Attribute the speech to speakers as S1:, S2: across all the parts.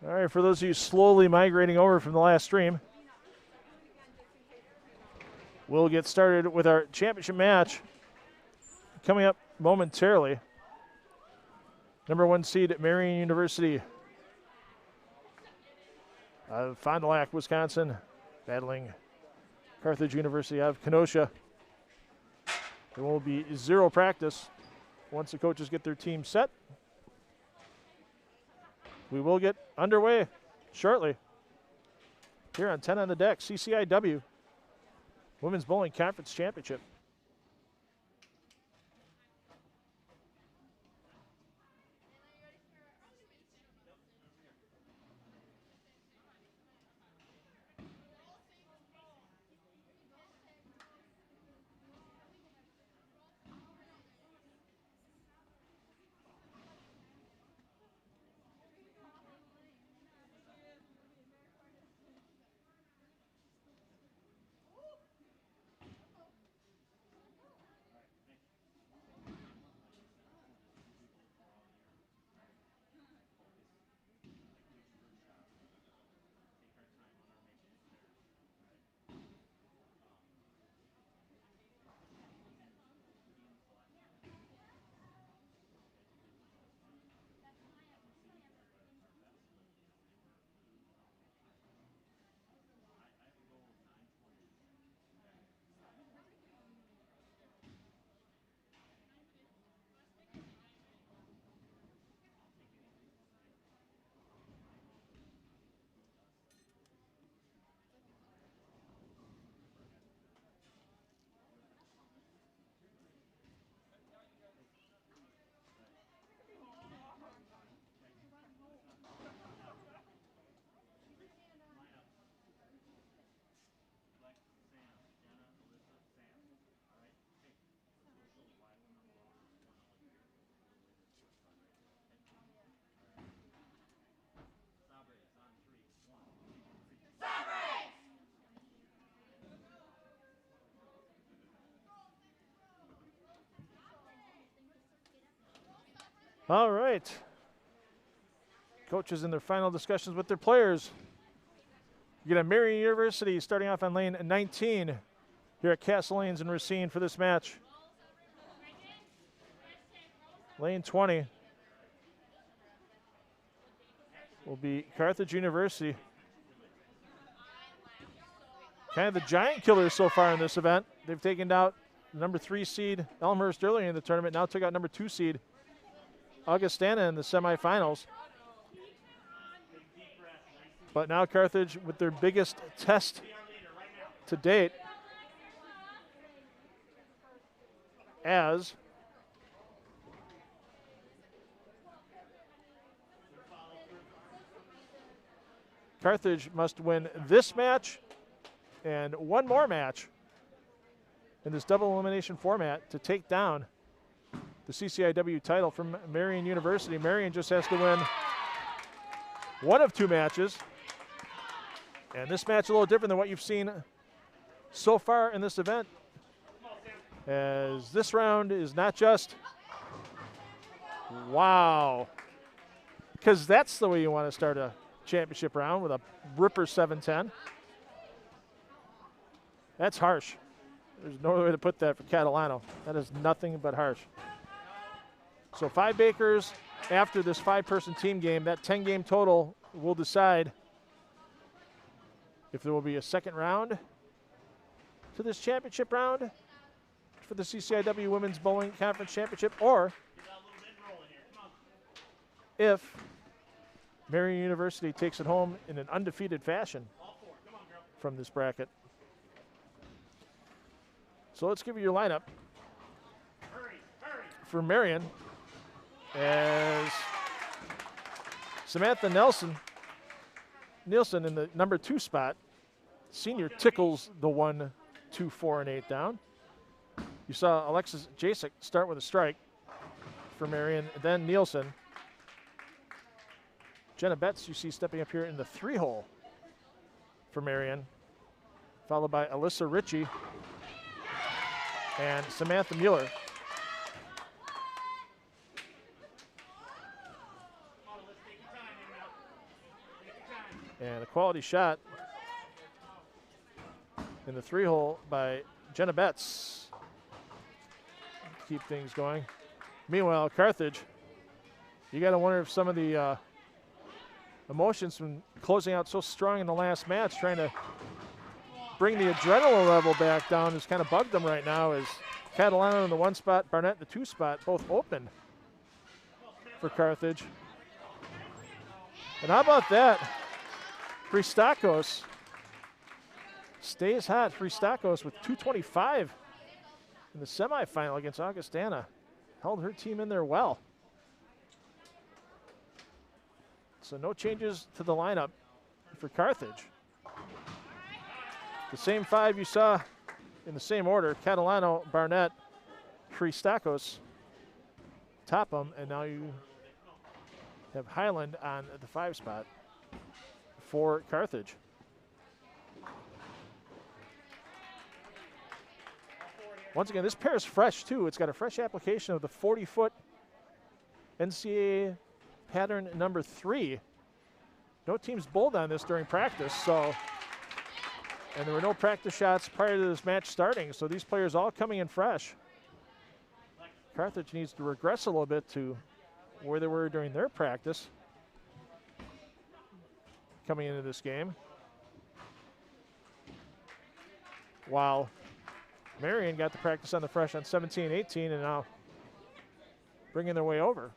S1: All right, for those of you slowly migrating over from the last stream, we'll get started with our championship match coming up momentarily. Number 1 seed at Marian University of Fond du Lac, Wisconsin, battling Carthage University out of Kenosha. There will be 0 practice once the coaches get their team set. We will get underway shortly here on 10 on the Deck, CCIW Women's Bowling Conference Championship. All right. Coaches in their final discussions with their players. You get a Marian University starting off on lane 19 here at Castle Lanes in Racine for this match. Lane 20 will be Carthage University. Kind of the giant killers so far in this event. They've taken out the number 3 seed Elmhurst earlier in the tournament, now took out number 2 seed Augustana in the semifinals. But now Carthage with their biggest test to date, as Carthage must win this match and one more match in this double elimination format to take down the CCIW title from Marian University. Marian just has to win one of 2 matches. And this match is a little different than what you've seen so far in this event, as this round is not just, wow, because that's the way you want to start a championship round, with a ripper 7-10. That's harsh. There's no other way to put that for Catalano. That is nothing but harsh. So 5 Bakers after this 5-person team game. That 10-game total will decide if there will be a second round to this championship round for the CCIW Women's Bowling Conference Championship, or if Marian University takes it home in an undefeated fashion from this bracket. So let's give you your lineup for Marian, as Samantha Nielsen in the number 2 spot. Senior tickles the 1, 2, 4, and 8 down. You saw Alexis Jasek start with a strike for Marian, then Nielsen. Jenna Betts you see stepping up here in the 3-hole for Marian, followed by Alyssa Ritchie and Samantha Mueller. And a quality shot in the 3-hole by Jenna Betts. Keep things going. Meanwhile, Carthage, you got to wonder if some of the emotions from closing out so strong in the last match, trying to bring the adrenaline level back down, has kind of bugged them right now, as Catalano in the 1 spot, Barnett in the 2 spot, both open for Carthage. And how about that? Christakos stays hot. Christakos with 225 in the semifinal against Augustana. Held her team in there well. So no changes to the lineup for Carthage. The same 5 you saw in the same order: Catalano, Barnett, Christakos top them, and now you have Highland on the 5 spot for Carthage. Once again, this pair is fresh too. It's got a fresh application of the 40-foot NCAA pattern number 3. No teams bowled on this during practice, so, and there were no practice shots prior to this match starting, so these players all coming in fresh. Carthage needs to regress a little bit to where they were during their practice coming into this game, while Marian got the practice on the fresh on 17, 18, and now bringing their way over.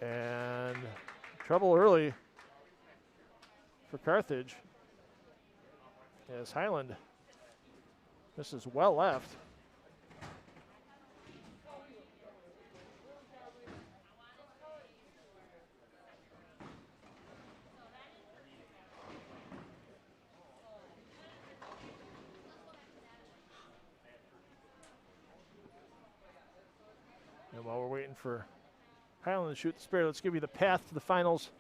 S1: And trouble early for Carthage as Highland misses well left. And while we're waiting for Highland to shoot the spare, let's give you the path to the finals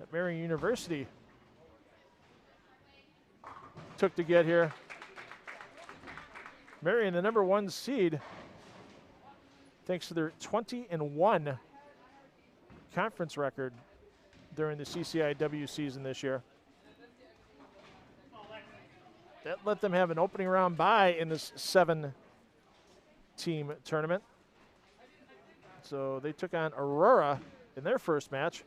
S1: at Marian University took to get here. Marian, the number 1 seed, thanks to their 20-1 conference record during the CCIW season this year. That let them have an opening round bye in this 7-team tournament. So they took on Aurora in their first match.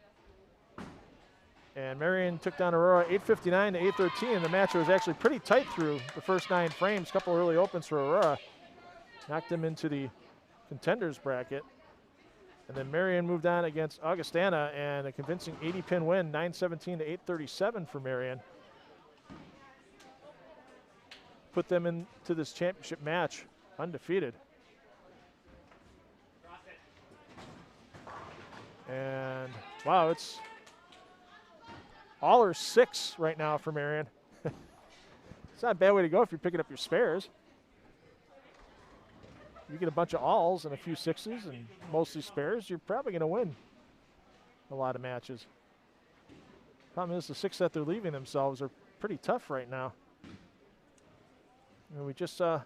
S1: And Marian took down Aurora 859 to 813. The match was actually pretty tight through the first 9 frames. Couple early opens for Aurora. Knocked them into the contenders bracket. And then Marian moved on against Augustana, and a convincing 80-pin win, 917 to 837 for Marian. Put them into this championship match undefeated. And wow, it's all or 6 right now for Marian. It's not a bad way to go if you're picking up your spares. You get a bunch of alls and a few 6s and mostly spares, you're probably going to win a lot of matches. Problem is, the 6 that they're leaving themselves are pretty tough right now. And we just saw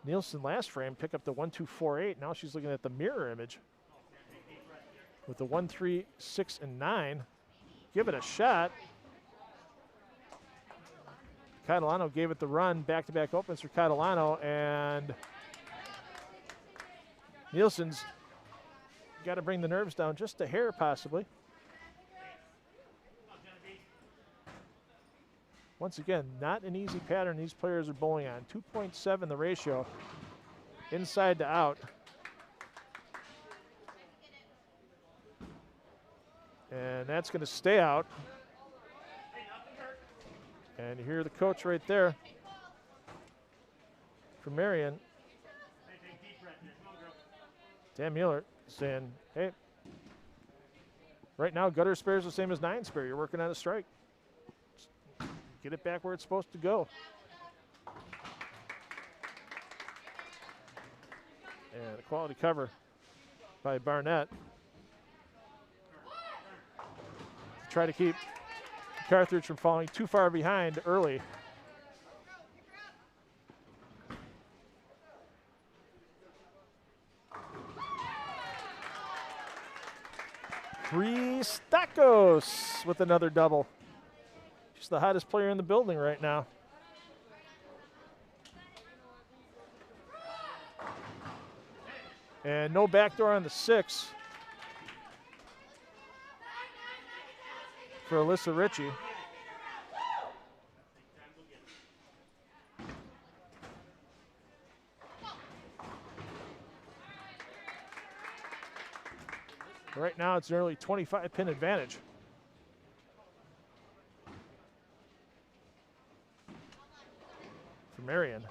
S1: Nielsen last frame pick up the 1-2-4-8. Now she's looking at the mirror image with the 1, 3, 6, and 9. Give it a shot. Catalano gave it the run. Back-to-back opens for Catalano, and Nielsen's got to bring the nerves down just a hair, possibly. Once again, not an easy pattern these players are bowling on. 2.7 the ratio, inside to out. And that's going to stay out. And you hear the coach right there from Marian, Dan Mueller, saying, hey, right now gutter spare is the same as 9 spare. You're working on a strike. Get it back where it's supposed to go. And a quality cover by Barnett. try to keep Carthage from falling too far behind early. Christakos with another double. She's the hottest player in the building right now. And no backdoor on the 6 for Alyssa Ritchie. Right now it's an early 25-pin advantage. For Marian.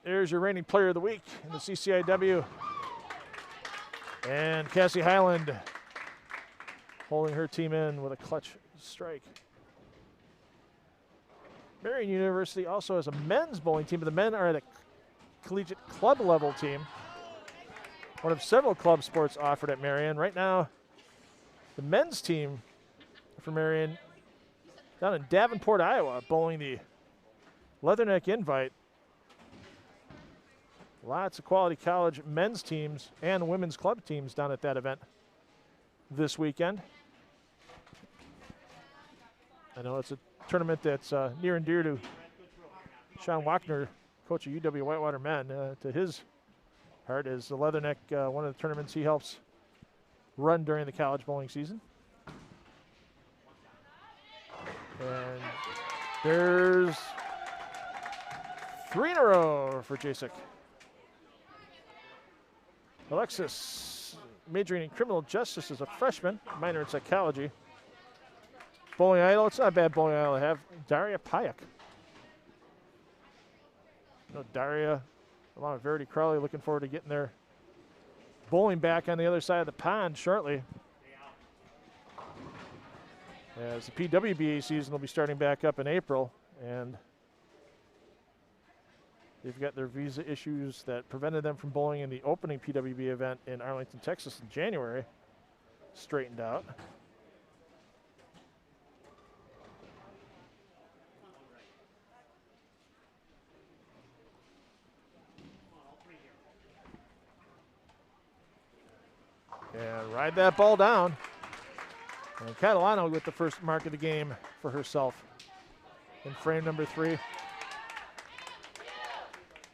S1: There's your reigning player of the week in the CCIW. And Cassie Highland holding her team in with a clutch strike. Marian University also has a men's bowling team, but the men are at a collegiate club level team. One of several club sports offered at Marian. Right now, the men's team for Marian down in Davenport, Iowa, bowling the Leatherneck Invite. Lots of quality college men's teams and women's club teams down at that event this weekend. I know it's a tournament that's near and dear to Sean Wachner, coach of UW Whitewater men. To his heart is the Leatherneck, one of the tournaments he helps run during the college bowling season. And there's 3 in a row for Jasek. Alexis, majoring in criminal justice as a freshman, minor in psychology. Bowling idol, it's not a bad bowling idol to have. Daria Payak. Daria, along with Verity Crowley, looking forward to getting their bowling back on the other side of the pond shortly. As the PWBA season will be starting back up in April, and they've got their visa issues that prevented them from bowling in the opening PWB event in Arlington, Texas in January straightened out. And ride that ball down. And Catalano with the first mark of the game for herself in frame number 3.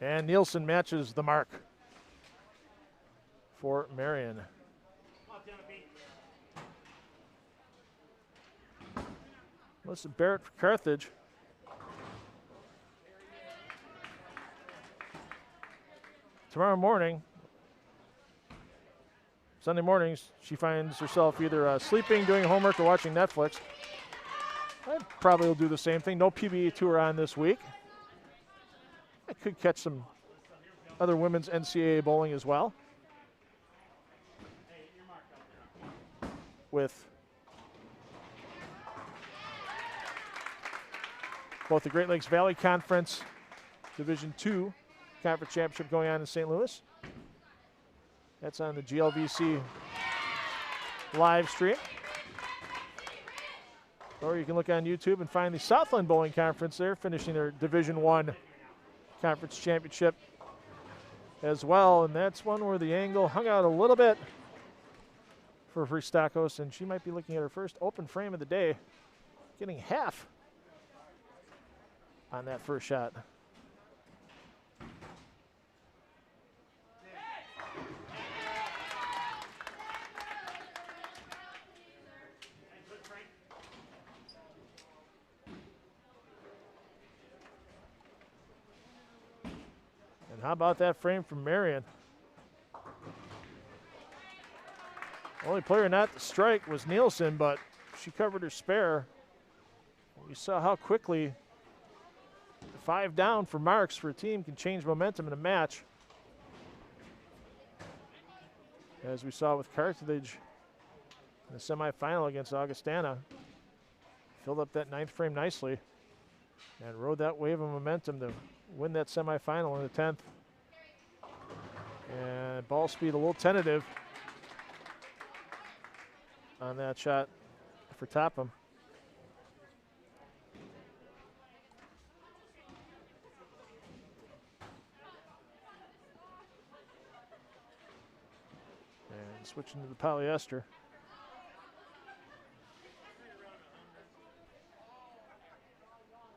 S1: And Nielsen matches the mark for Marian. Melissa Barrett for Carthage. Tomorrow morning, Sunday mornings, she finds herself either sleeping, doing homework, or watching Netflix. I probably will do the same thing. No PBA tour on this week. I could catch some other women's NCAA bowling as well. With both the Great Lakes Valley Conference Division II Conference Championship going on in St. Louis. That's on the GLVC live stream. Or you can look on YouTube and find the Southland Bowling Conference there, finishing their Division I Conference Championship as well. And that's one where the angle hung out a little bit for Christakos, and she might be looking at her first open frame of the day, getting half on that first shot. And how about that frame from Marian? Only player not to strike was Nielsen, but she covered her spare. You saw how quickly 5 down for marks for a team can change momentum in a match. As we saw with Carthage in the semifinal against Augustana. Filled up that 9th frame nicely and rode that wave of momentum to win that semifinal in the 10th. And ball speed a little tentative on that shot for Topham. And switching to the polyester.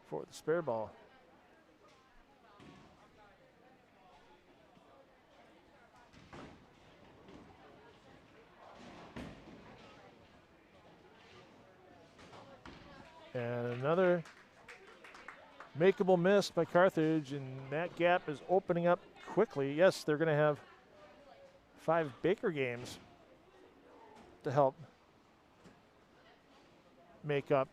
S1: For the spare ball. And another makeable miss by Carthage, and that gap is opening up quickly. Yes, they're going to have 5 Baker games to help make up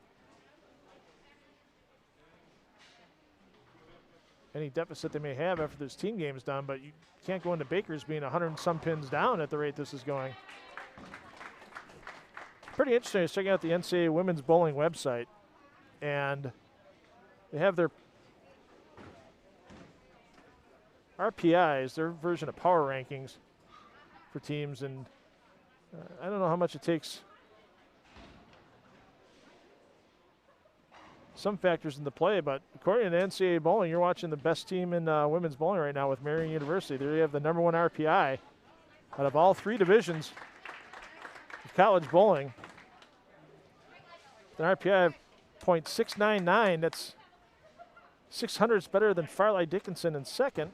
S1: any deficit they may have after this team game is done, but you can't go into Baker's being 100 and some pins down at the rate this is going. Pretty interesting. I was checking out the NCAA Women's Bowling website, and they have their RPIs, their version of power rankings for teams, and I don't know how much it takes some factors into play, but according to NCAA Bowling, you're watching the best team in women's bowling right now with Marian University. They have the #1 RPI out of all 3 divisions of college bowling. An RPI of .699, that's 600s better than Farley Dickinson in 2nd,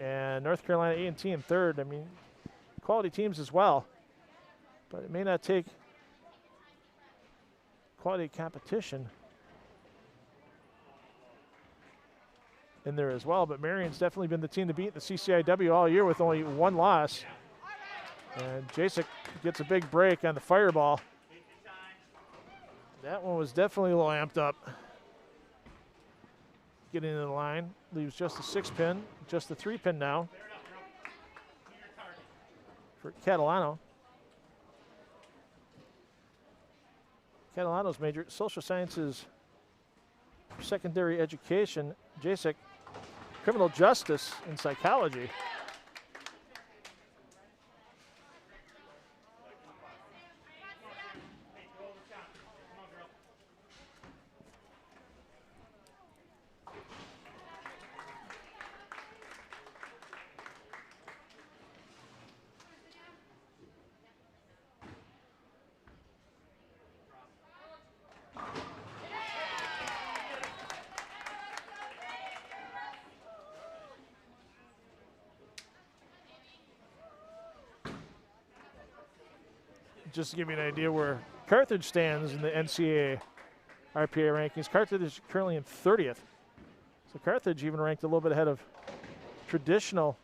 S1: and North Carolina A&T in 3rd. I mean, quality teams as well, but it may not take quality competition in there as well, but Marian's definitely been the team to beat in the CCIW all year with only 1 loss. And Jasek gets a big break on the fireball. That one was definitely a little amped up. Getting into the line, leaves just a 6-pin, just a 3-pin now for Catalano. Catalano's major, social sciences, secondary education. Jasek, criminal justice and psychology. Just to give you an idea where Carthage stands in the NCAA RPA rankings. Carthage is currently in 30th. So Carthage even ranked a little bit ahead of traditional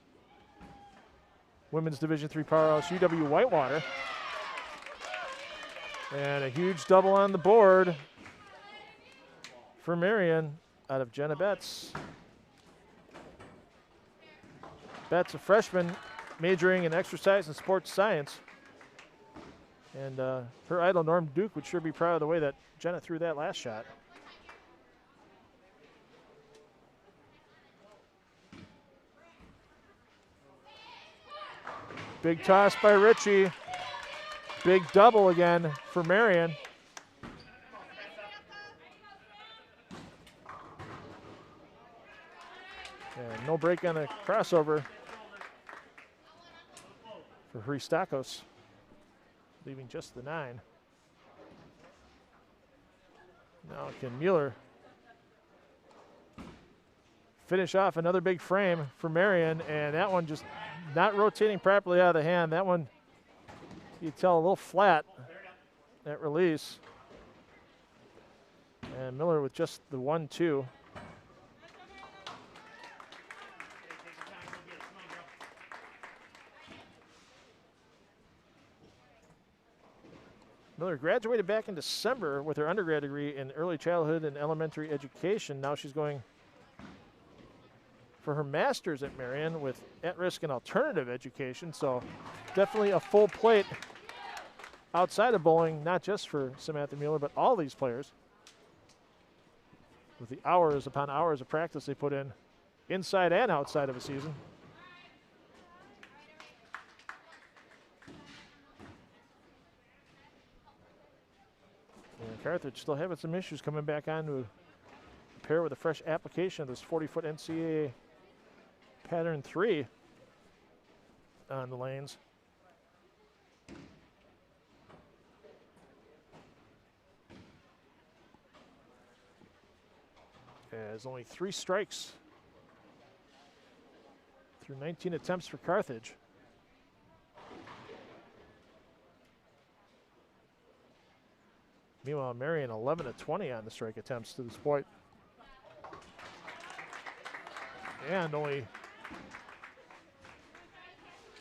S1: women's Division III powerhouse UW Whitewater. And a huge double on the board for Marian out of Jenna Betts. Betts, a freshman majoring in exercise and sports science. And her idol, Norm Duke, would sure be proud of the way that Jenna threw that last shot. Big toss by Ritchie. Big double again for Marian. And no break on the crossover for Hristakos, leaving just the 9. Now can Mueller finish off another big frame for Marian, and that one just not rotating properly out of the hand. That one, you tell, a little flat at release. And Miller with just the 1-2. Miller graduated back in December with her undergrad degree in early childhood and elementary education. Now she's going for her master's at Marian with at-risk and alternative education. So definitely a full plate outside of bowling, not just for Samantha Mueller, but all these players. With the hours upon hours of practice they put in inside and outside of a season. And Carthage still having some issues coming back on to pair with a fresh application of this 40-foot NCAA pattern 3 on the lanes. As only 3 strikes through 19 attempts for Carthage. Meanwhile, Marian 11 of 20 on the strike attempts to this point. And only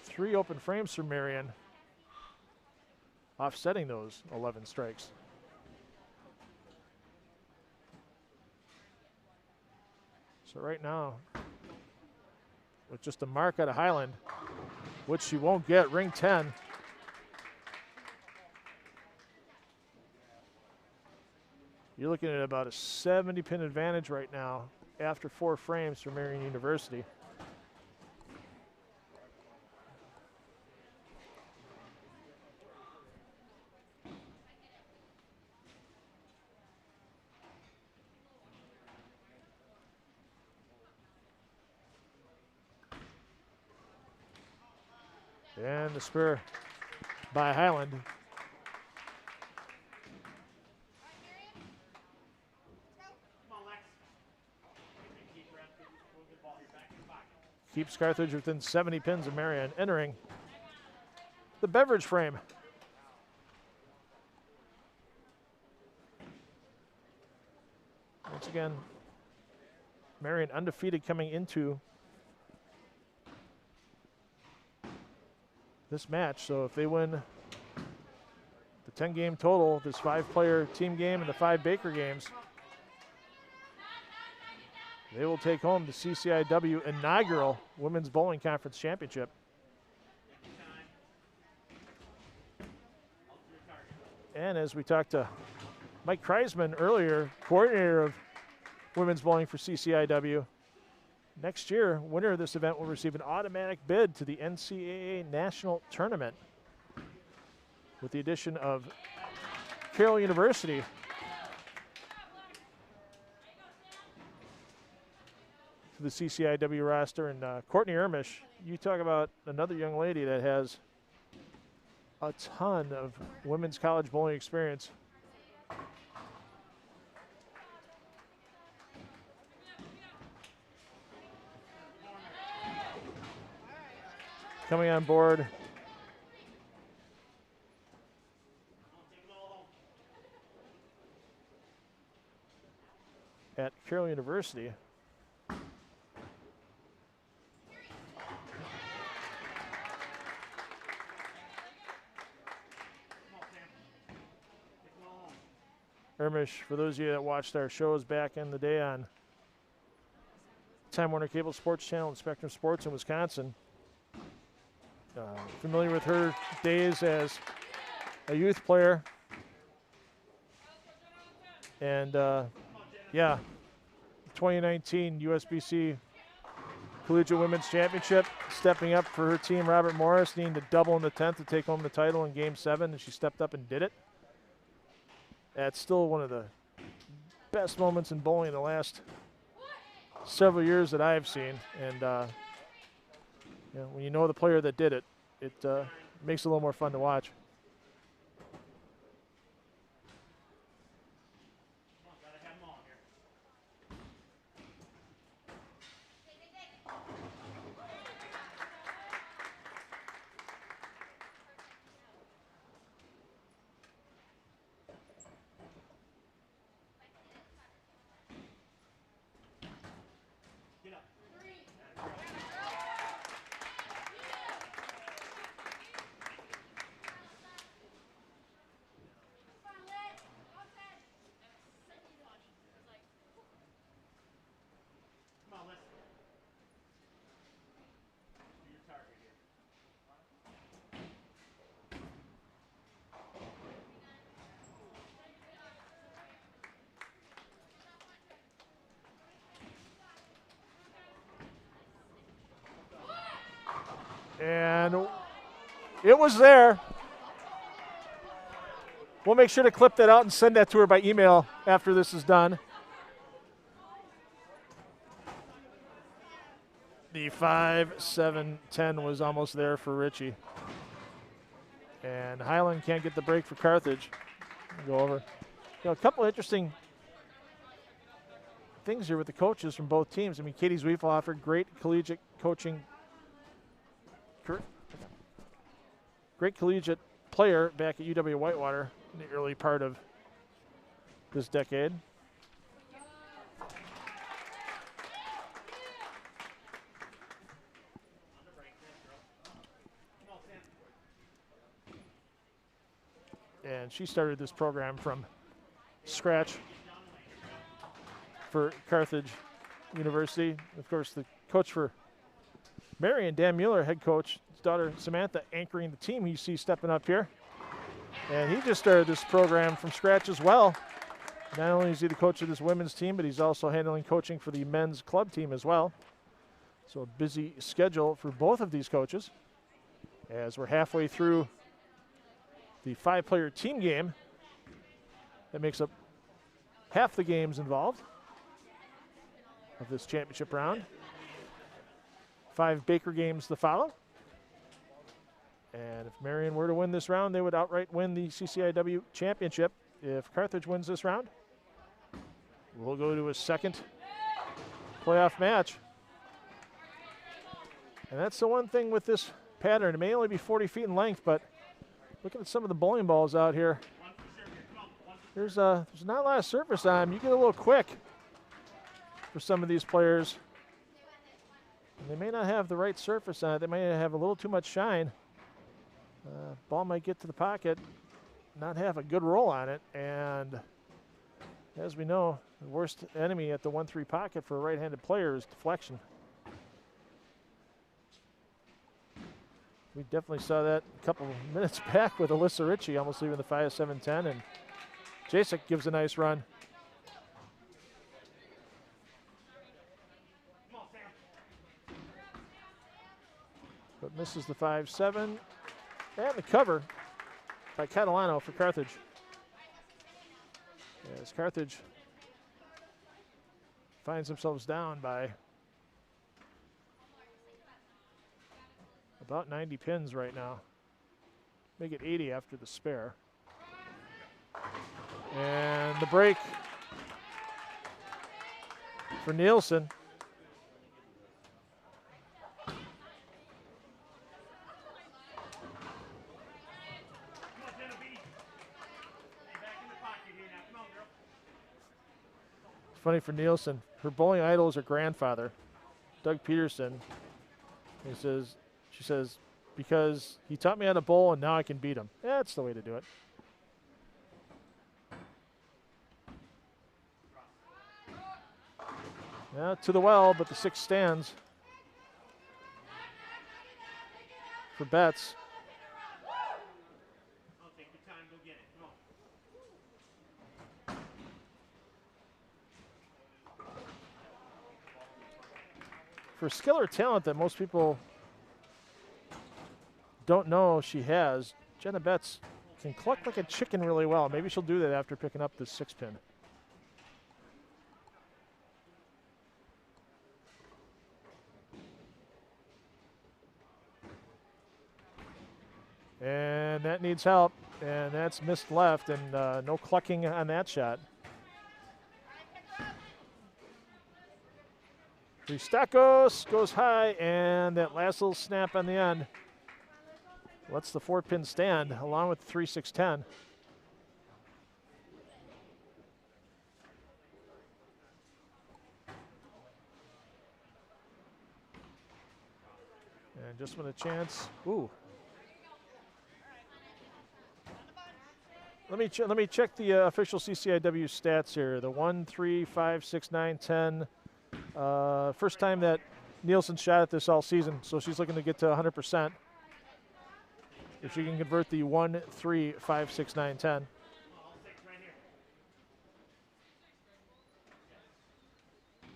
S1: 3 open frames for Marian, offsetting those 11 strikes. So right now, with just a mark out of Highland, which she won't get, ring 10. You're looking at about a 70-pin advantage right now after 4 frames for Marian University. And the spur by Highland. Keeps Carthage within 70 pins of Marian, entering the beverage frame. Once again, Marian undefeated coming into this match. So if they win the 10-game total, this 5-player team game and the 5 Baker games, they will take home the CCIW inaugural Women's Bowling Conference Championship. And as we talked to Mike Kreisman earlier, coordinator of women's bowling for CCIW, next year, winner of this event will receive an automatic bid to the NCAA National Tournament with the addition of Carroll University to the CCIW roster. And Courtney Ermish, you talk about another young lady that has a ton of women's college bowling experience. Coming on board at Carroll University. Ermish, for those of you that watched our shows back in the day on Time Warner Cable Sports Channel and Spectrum Sports in Wisconsin, familiar with her days as a youth player. And yeah, 2019 USBC Collegiate Women's Championship, stepping up for her team. Robert Morris needing to double in the 10th to take home the title in Game 7, and she stepped up and did it. That's still one of the best moments in bowling in the last several years that I've seen. And you know, when you know the player that did it, it makes it a little more fun to watch. And it was there. We'll make sure to clip that out and send that to her by email after this is done. The 5-7-10 was almost there for Richie. And Highland can't get the break for Carthage. Go over. You know, a couple interesting things here with the coaches from both teams. I mean, Katie Zwiefelhofer, great collegiate coaching. Great collegiate player back at UW Whitewater in the early part of this decade. And she started this program from scratch for Carthage University. Of course, the coach for Marian, Dan Mueller, head coach, his daughter Samantha anchoring the team you see stepping up here. And he just started this program from scratch as well. Not only is he the coach of this women's team, but he's also handling coaching for the men's club team as well. So a busy schedule for both of these coaches as we're halfway through the 5-player team game that makes up half the games involved of this championship round. 5 Baker games to follow. And if Marian were to win this round, they would outright win the CCIW championship. If Carthage wins this round, we'll go to a second playoff match. And that's the one thing with this pattern. It may only be 40 feet in length, but looking at some of the bowling balls out here, there's not a lot of surface on them. You get a little quick for some of these players. And they may not have the right surface on it. They may have a little too much shine. Ball might get to the pocket, not have a good roll on it. And as we know, the worst enemy at the 1-3 pocket for a right-handed player is deflection. We definitely saw that a couple of minutes back with Alyssa Ritchie almost leaving the 5-7-10, and Jasek gives a nice run. But misses the 5-7, and the cover by Catalano for Carthage. As Carthage finds themselves down by about 90 pins right now. Make it 80 after the spare. And the break for Nielsen. Funny for Nielsen, her bowling idol is her grandfather, Doug Peterson. She says, because he taught me how to bowl and now I can beat him. That's the way to do it. Yeah, to the well, but the 6 stands for Betts. For skill or talent that most people don't know she has, Jenna Betts can cluck like a chicken really well. Maybe she'll do that after picking up the 6-pin. And that needs help, and that's missed left, and no clucking on that shot. Ristakos goes high, and that last little snap on the end lets the 4-pin stand along with the 3-6-10. And just when a chance. Ooh. Let me check the official CCIW stats here. The 1, 3, 5, 6, 9, 10. First time that Nielsen shot at this all season, so she's looking to get to 100%. If she can convert the 1, 3, 5, 6, 9, 10.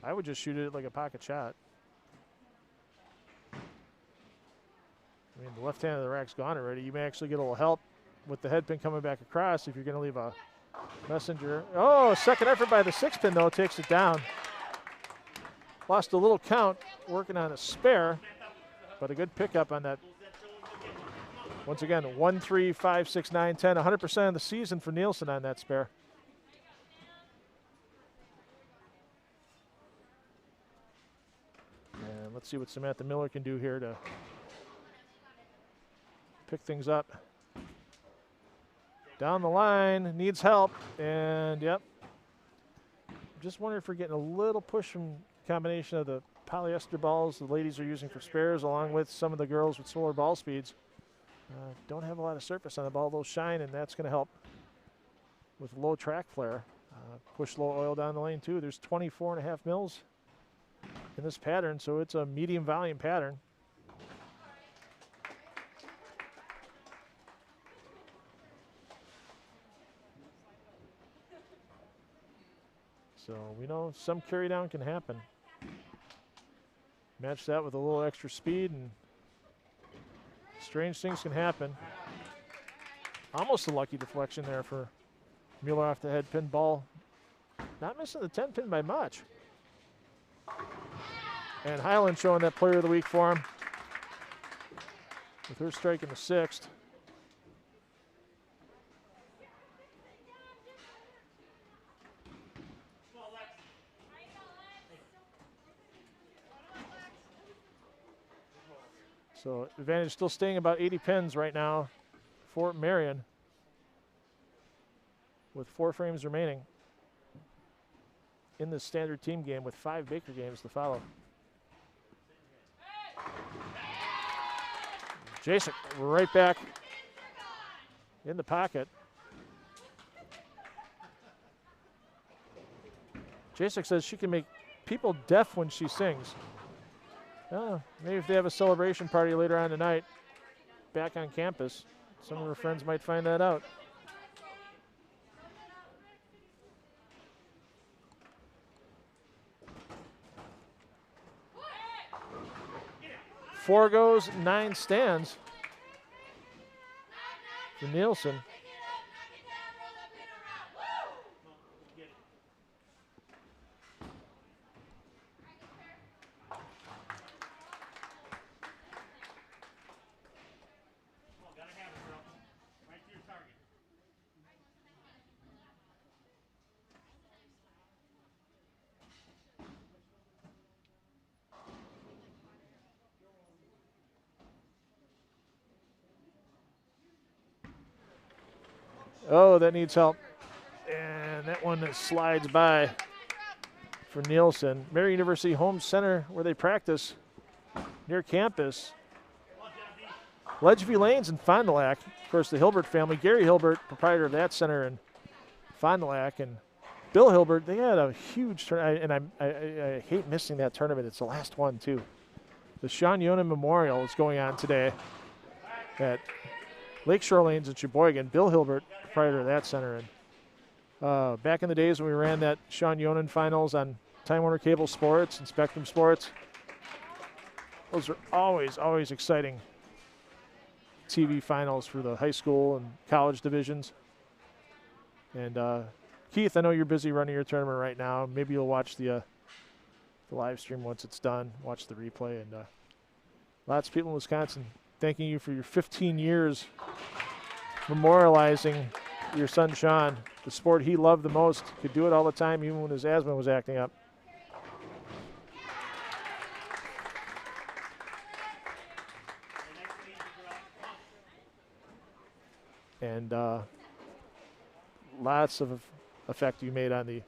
S1: I would just shoot it like a pocket shot. I mean, the left hand of the rack's gone already. You may actually get a little help with the head pin coming back across if you're going to leave a messenger. Oh, second effort by the 6 pin, though, takes it down. Lost a little count working on a spare, but a good pickup on that. Once again, 1, 3, 5, 6, 9, 10, 100% of the season for Nielsen on that spare. And let's see what Samantha Miller can do here to pick things up. Down the line, needs help, and yep. Just wondering if we're getting a little push from combination of the polyester balls the ladies are using for spares, along with some of the girls with slower ball speeds. Don't have a lot of surface on the ball, they'll shine, and that's going to help with low track flare. Push low oil down the lane too. There's 24.5 mils in this pattern, so it's a medium volume pattern. So we know some carry down can happen. Match that with a little extra speed and strange things can happen. Almost a lucky deflection there for Mueller off the head pin. Ball not missing the 10 pin by much. And Highland showing that player of the week for him with her strike in the 6th. So advantage still staying about 80 pins right now for Marian with 4 frames remaining in the standard team game with 5 Baker games to follow. Jason right back in the pocket. Jasek says she can make people deaf when she sings. Oh, maybe if they have a celebration party later on tonight back on campus, some of her friends might find that out. Four goes, 9 stands for Nielsen. Oh, that needs help. And that one slides by for Nielsen. Marian University Home Center, where they practice near campus. Ledgeview Lanes in Fond du Lac. Of course, the Hilbert family. Gary Hilbert, proprietor of that center in Fond du Lac. And Bill Hilbert, they had a huge tournament. And I hate missing that tournament. It's the last one, too. The Sean Yonan Memorial is going on today at Lakeshore Lanes in Sheboygan. Bill Hilbert, proprietor of that center. And back in the days when we ran that Sean Yonan finals on Time Warner Cable Sports and Spectrum Sports, those are always, always exciting TV finals for the high school and college divisions. And Keith, I know you're busy running your tournament right now. Maybe you'll watch the live stream once it's done, watch the replay. And lots of people in Wisconsin thanking you for your 15 years memorializing your son Sean, the sport he loved the most. Could do it all the time, even when his asthma was acting up. And lots of effect you made on the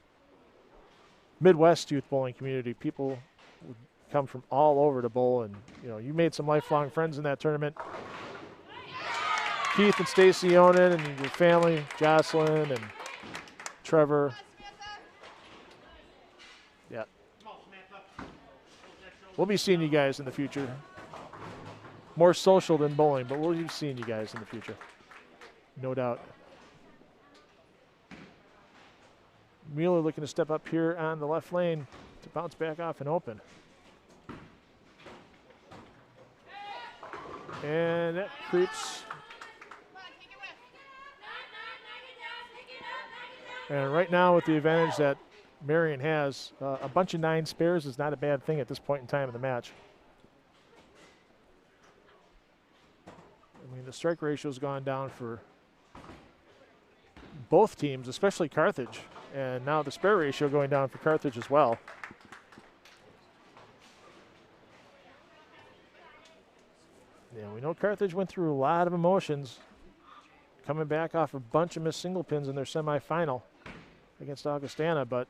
S1: Midwest youth bowling community. People would come from all over to bowl, and you made some lifelong friends in that tournament. Keith and Stacy Onan and your family, Jocelyn and Trevor. Yeah. We'll be seeing you guys in the future. More social than bowling, but we'll be seeing you guys in the future. No doubt. Mueller looking to step up here on the left lane to bounce back off and open. And that creeps. And right now, with the advantage that Marian has, a bunch of 9 spares is not a bad thing at this point in time in the match. I mean, the strike ratio's gone down for both teams, especially Carthage. And now the spare ratio going down for Carthage as well. Yeah, we know Carthage went through a lot of emotions coming back off a bunch of missed single pins in their semifinal against Augustana, but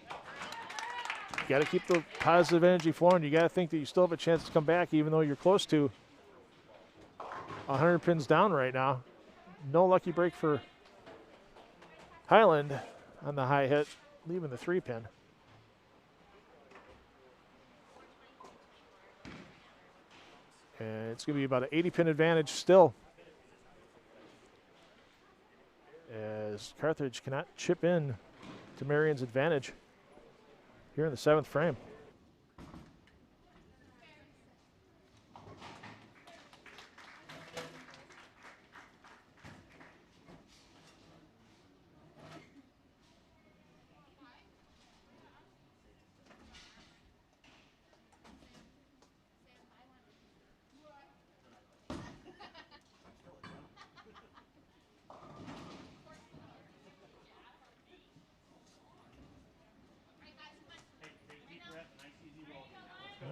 S1: you got to keep the positive energy flowing. You got to think that you still have a chance to come back even though you're close to 100 pins down right now. No lucky break for Highland on the high hit, leaving the 3-pin. And it's going to be about an 80-pin advantage still, as Carthage cannot chip in to Marian's advantage here in the 7th frame.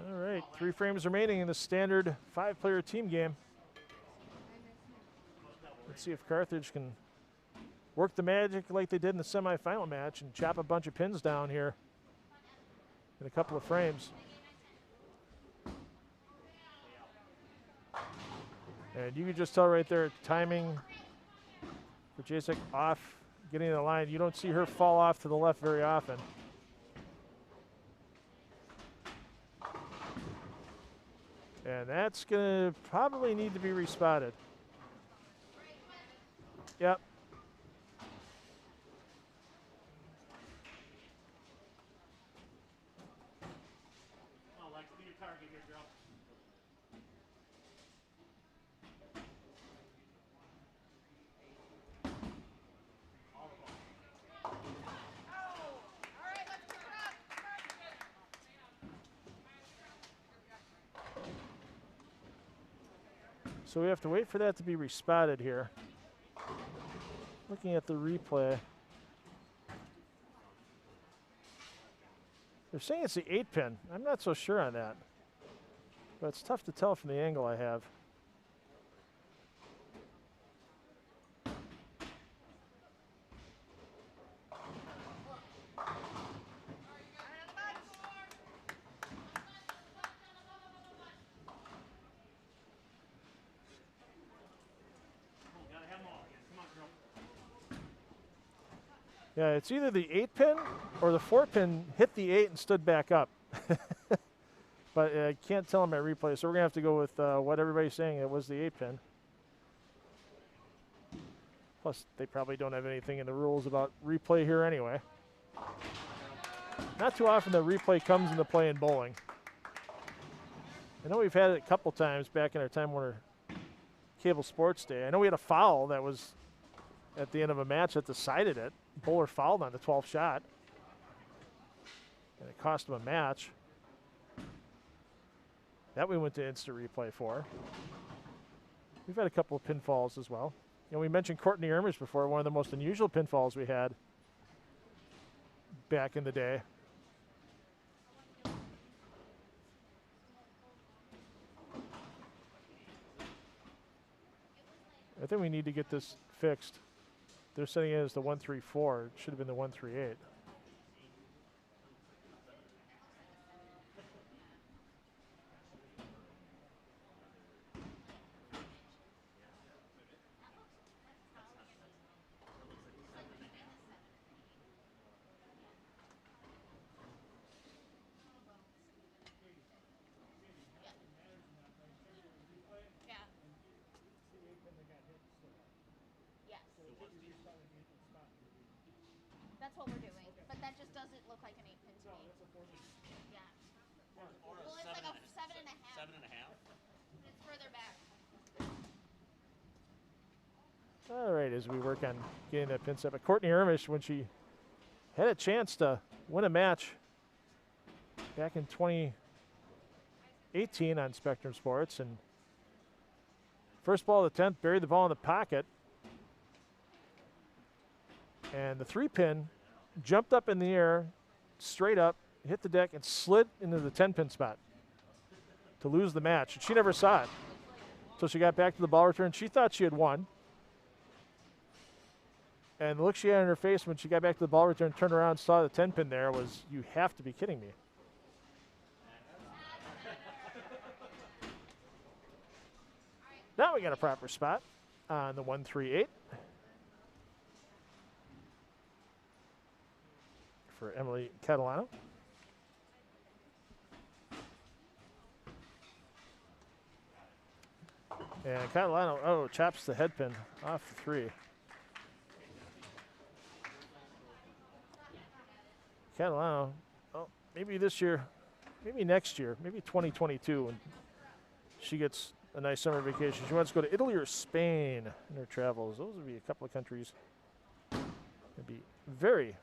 S1: All right, 3 frames remaining in the standard 5-player team game. Let's see if Carthage can work the magic like they did in the semifinal match and chop a bunch of pins down here in a couple of frames. And you can just tell right there, timing for Jasek off, getting in the line. You don't see her fall off to the left very often. And that's going to probably need to be respotted. Yep. So we have to wait for that to be respotted here. Looking at the replay. They're saying it's the 8-pin. I'm not so sure on that. But it's tough to tell from the angle I have. Yeah, it's either the 8-pin or the 4-pin hit the 8 and stood back up. But I can't tell them at replay, so we're going to have to go with what everybody's saying. It was the 8-pin. Plus, they probably don't have anything in the rules about replay here anyway. Not too often the replay comes into play in bowling. I know we've had it a couple times back in our Time Warner Cable Sports Day. I know we had a foul that was at the end of a match that decided it. Bowler fouled on the 12th shot, and it cost him a match. That we went to instant replay for. We've had a couple of pinfalls as well. You know, we mentioned Courtney Ermers before, one of the most unusual pinfalls we had back in the day. I think we need to get this fixed. They're setting it as the 134. It should have been the 138.
S2: That's what we're doing. But that just doesn't look like an 8-pin to me. Yeah. Well, it's like a 7.5.
S3: 7.5?
S2: It's further back.
S1: All right, as we work on getting that pin set. But Courtney Ermish, when she had a chance to win a match back in 2018 on Spectrum Sports, and first ball of the 10th, buried the ball in the pocket. And the 3-pin jumped up in the air, straight up, hit the deck, and slid into the 10-pin spot to lose the match. And she never saw it until she got back to the ball return. She thought she had won. And the look she had on her face when she got back to the ball return, turned around, saw the 10-pin there was, you have to be kidding me. Now we got a proper spot on the 1-3-8 for Emily Catalano. And Catalano, chops the head pin off the 3. Catalano, maybe this year, maybe next year, maybe 2022 when she gets a nice summer vacation. She wants to go to Italy or Spain in her travels. Those would be a couple of countries. It'd be very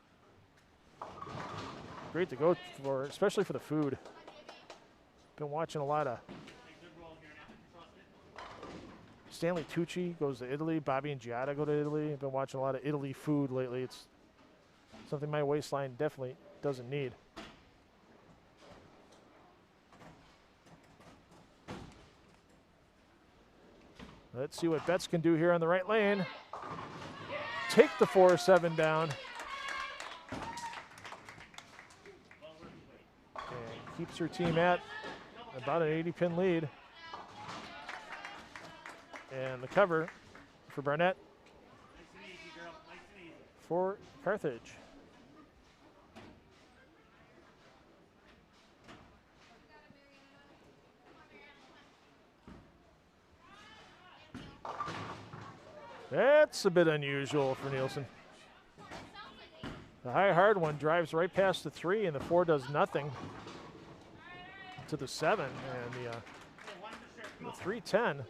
S1: great to go for, especially for the food. Been watching a lot of Stanley Tucci goes to Italy. Bobby and Giada go to Italy. I've been watching a lot of Italy food lately. It's something my waistline definitely doesn't need. Let's see what Betts can do here on the right lane. Take the 4-7 down. And keeps her team at about an 80-pin lead. And the cover for Barnett for Carthage. That's a bit unusual for Nielsen. The high hard one drives right past the 3, and the 4 does nothing to the 7. And the 3-10,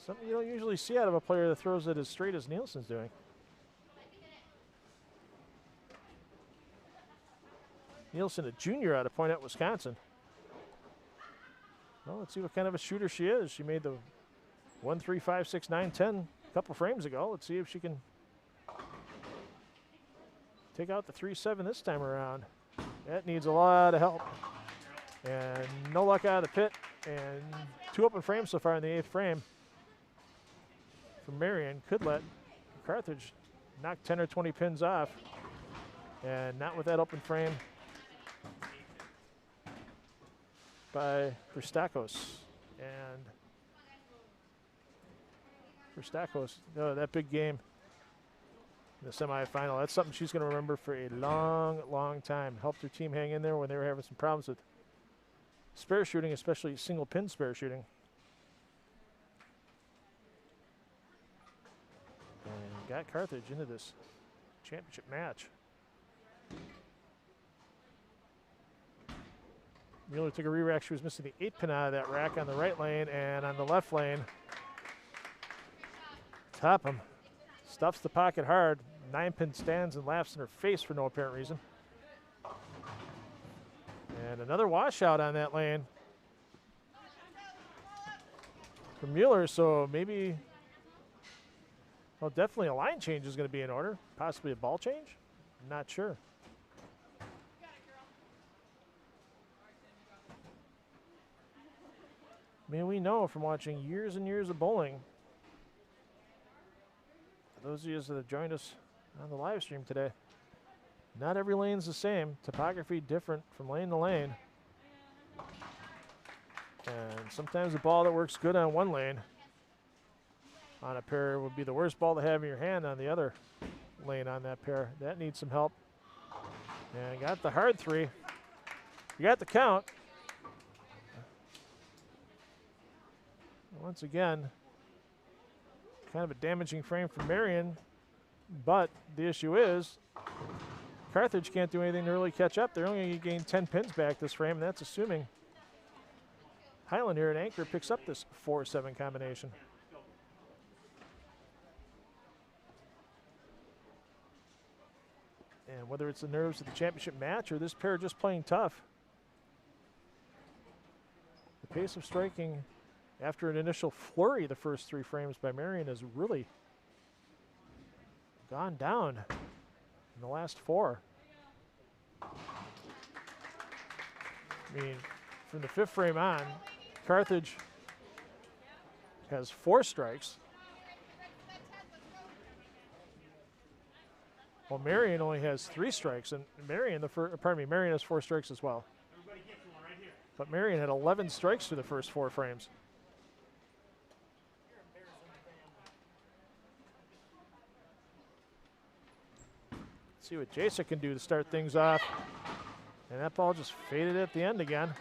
S1: something you don't usually see out of a player that throws it as straight as Nielsen's doing. Nielsen, a junior out of Poinette, Wisconsin. Well, let's see what kind of a shooter she is. She made the 1, 3, 5, 6, 9, 10 a couple frames ago. Let's see if she can take out the 3-7 this time around. That needs a lot of help. And no luck out of the pit. And 2 open frames so far in the 8th frame. For Marian, could let Carthage knock 10 or 20 pins off. And not with that open frame by Verstakos. And Verstakos, that big game in the semifinal, that's something she's going to remember for a long, long time. Helped her team hang in there when they were having some problems with spare shooting, especially single pin spare shooting. And got Carthage into this championship match. Mueller took a re-rack. She was missing the 8-pin out of that rack on the right lane, and on the left lane, Topham stuffs the pocket hard. 9-pin stands and laughs in her face for no apparent reason. And another washout on that lane for Mueller, so maybe, well, definitely a line change is going to be in order. Possibly a ball change? I'm not sure. I mean, we know from watching years and years of bowling, for those of you that have joined us on the live stream today, not every lane's the same. Topography different from lane to lane. And sometimes a ball that works good on one lane on a pair would be the worst ball to have in your hand on the other lane on that pair. That needs some help. And got the hard 3. You got the count. Once again, kind of a damaging frame for Marian, but the issue is Carthage can't do anything to really catch up. They're only going to gain 10 pins back this frame, and that's assuming Highland here at anchor picks up this 4-7 combination. And whether it's the nerves of the championship match or this pair just playing tough, the pace of striking after an initial flurry the first 3 frames by Marian has really gone down in the last 4. I mean, from the 5th frame on, Carthage has 4 strikes. Well, Marian only has 3 strikes, and Marian, Marian has 4 strikes as well. But Marian had 11 strikes through the first 4 frames. Let's see what Jacek can do to start things off. And that ball just faded at the end again.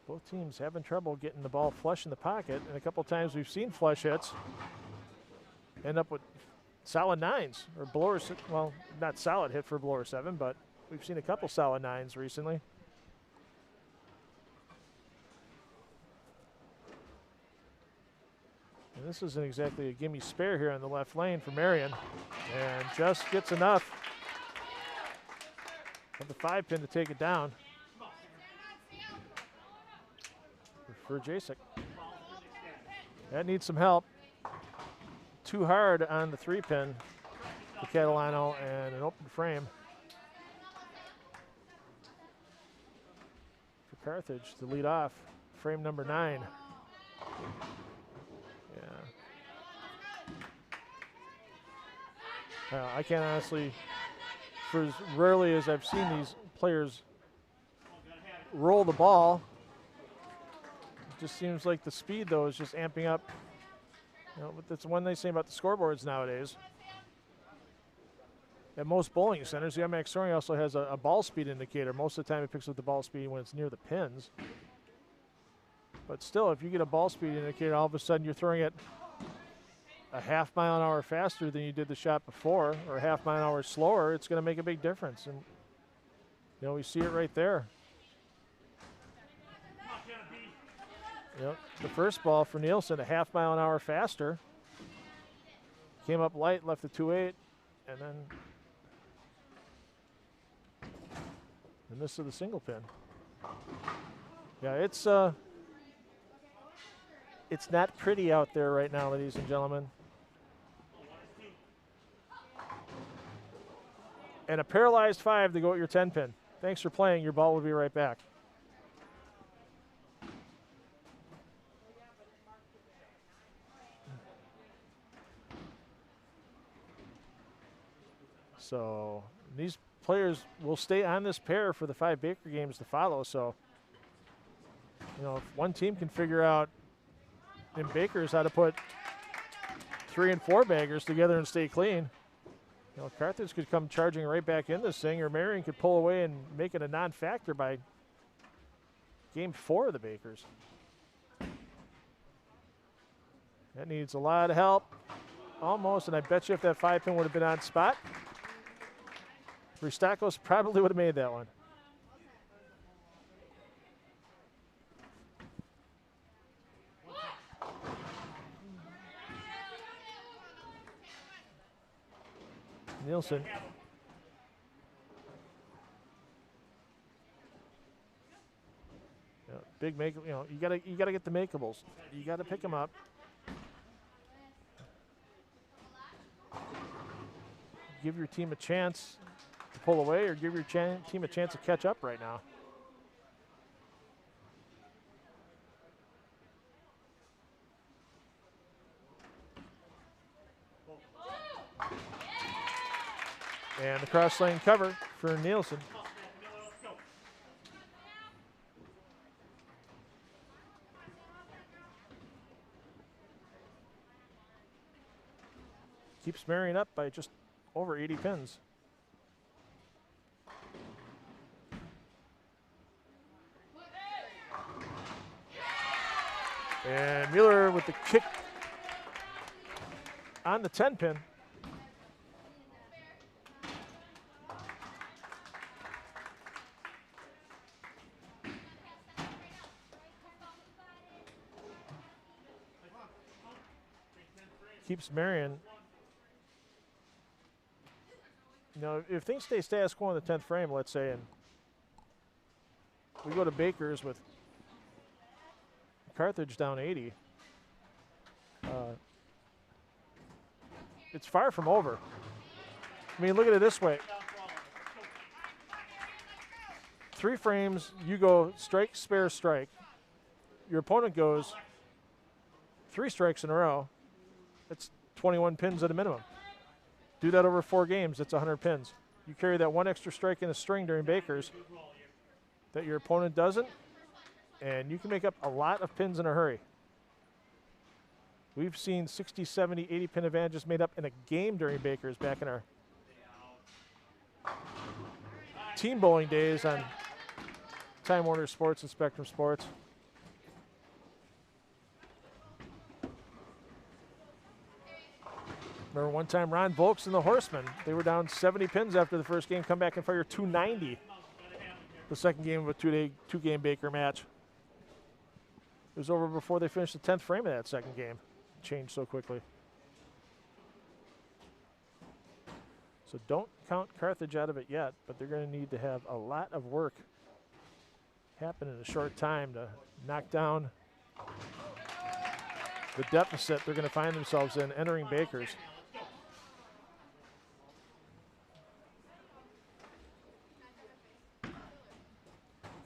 S1: Both teams having trouble getting the ball flush in the pocket, and a couple times we've seen flush hits end up with solid 9s or blower. Well, not solid hit for blower 7, but we've seen a couple solid 9s recently. And this isn't exactly a gimme spare here on the left lane for Marian, and just gets enough of the 5 pin to take it down for Jacek. That needs some help. Too hard on the 3 pin for Catalano and an open frame for Carthage to lead off frame number 9. Yeah. I can't honestly, for as rarely as I've seen these players roll the ball, it just seems like the speed, though, is just amping up. You know, that's one nice thing about the scoreboards nowadays. At most bowling centers, the MX Soaring also has a ball speed indicator. Most of the time it picks up the ball speed when it's near the pins. But still, if you get a ball speed indicator, all of a sudden you're throwing it a half mile an hour faster than you did the shot before, or a half mile an hour slower, it's going to make a big difference. And, you know, we see it right there. Yep, the first ball for Nielsen, a half mile an hour faster. Came up light, left the 2-8, and then the miss of the single pin. Yeah, it's not pretty out there right now, ladies and gentlemen. And a paralyzed 5 to go at your 10 pin. Thanks for playing. Your ball will be right back. So these players will stay on this pair for the 5 Baker games to follow. So, you know, if one team can figure out in Bakers how to put 3 and 4 baggers together and stay clean, you know, Carthage could come charging right back in this thing, or Marian could pull away and make it a non-factor by game 4 of the Bakers. That needs a lot of help, almost, and I bet you if that 5 pin would have been on spot, Ristakos probably would have made that one. Nielsen. Yeah, big make. You know, you gotta get the makeables. You gotta pick them up. Give your team a chance to pull away, or give your team a chance to catch up right now. And the cross lane cover for Nielsen. Keeps Marian up by just over 80 pins. And Mueller with the kick on the 10 pin. Keeps Marian. You know, if things stay status quo in the 10th frame, let's say, and we go to Baker's with Carthage down 80, it's far from over. I mean, look at it this way. 3 frames, you go strike, spare, strike. Your opponent goes 3 strikes in a row. That's 21 pins at a minimum. Do that over 4 games, that's 100 pins. You carry that 1 extra strike in a string during Baker's that your opponent doesn't, and you can make up a lot of pins in a hurry. We've seen 60, 70, 80 pin advantages made up in a game during Baker's back in our team bowling days on Time Warner Sports and Spectrum Sports. Remember one time Ron Volks and the Horsemen, they were down 70 pins after the first game, come back and fire 290. The second game of a two-game Baker match. It was over before they finished the 10th frame of that second game. It changed so quickly. So don't count Carthage out of it yet, but they're going to need to have a lot of work happen in a short time to knock down the deficit they're going to find themselves in entering Baker's.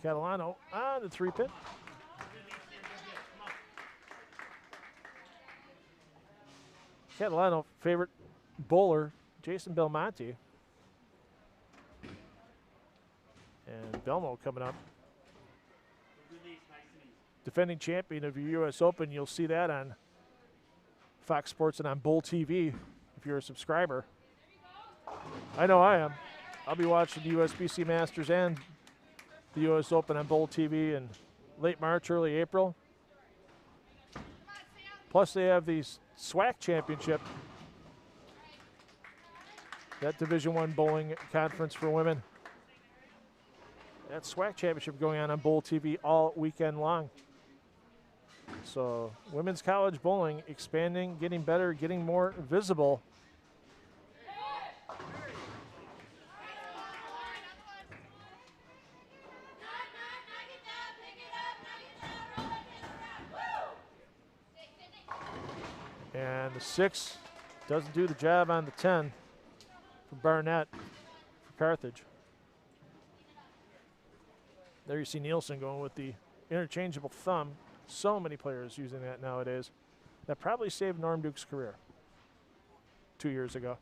S1: Catalano on the 3 pin. Catalano, favorite bowler, Jason Belmonte. And Belmo coming up. Defending champion of your U.S. Open. You'll see that on Fox Sports and on Bowl TV if you're a subscriber. I know I am. I'll be watching the USBC Masters and the U.S. Open on Bowl TV in late March, early April. Plus they have the SWAC Championship, that Division I bowling conference for women. That SWAC Championship going on Bowl TV all weekend long. So women's college bowling expanding, getting better, getting more visible. And the 6 doesn't do the job on the 10 for Barnett for Carthage. There you see Nielsen going with the interchangeable thumb. So many players using that nowadays. That probably saved Norm Duke's career 2 years ago.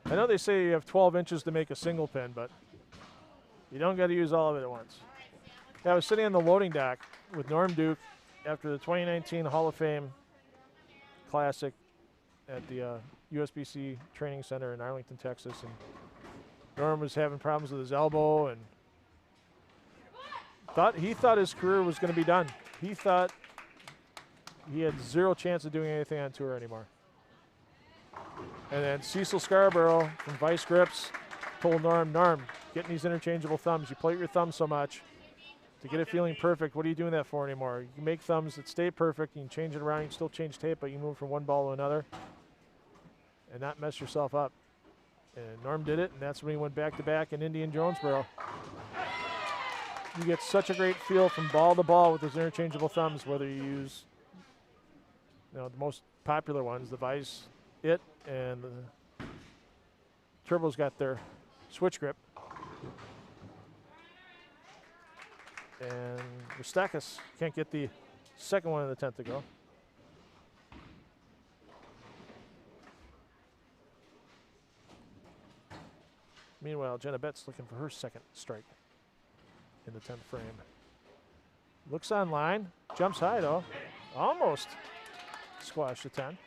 S1: I know they say you have 12 inches to make a single pin, but you don't got to use all of it at once. Yeah, I was sitting on the loading dock with Norm Duke after the 2019 Hall of Fame Classic at the USBC Training Center in Arlington, Texas, and Norm was having problems with his elbow and he thought his career was going to be done. He thought he had 0 chance of doing anything on tour anymore. And then Cecil Scarborough from Vice Grips told Norm, getting these interchangeable thumbs, you plate your thumb so much to get it feeling perfect. What are you doing that for anymore? You can make thumbs that stay perfect. You can change it around. You can still change tape, but you move from one ball to another and not mess yourself up. And Norm did it, and that's when he went back-to-back in Indy and Jonesboro. You get such a great feel from ball to ball with those interchangeable thumbs, whether you use the most popular ones, the Vice, It, and the Turbo's got their switch grip. And Ristakis can't get the second one in the 10th to go. Meanwhile, Jenna Betts looking for her second strike in the 10th frame. Looks online, jumps high though, almost squashed the 10.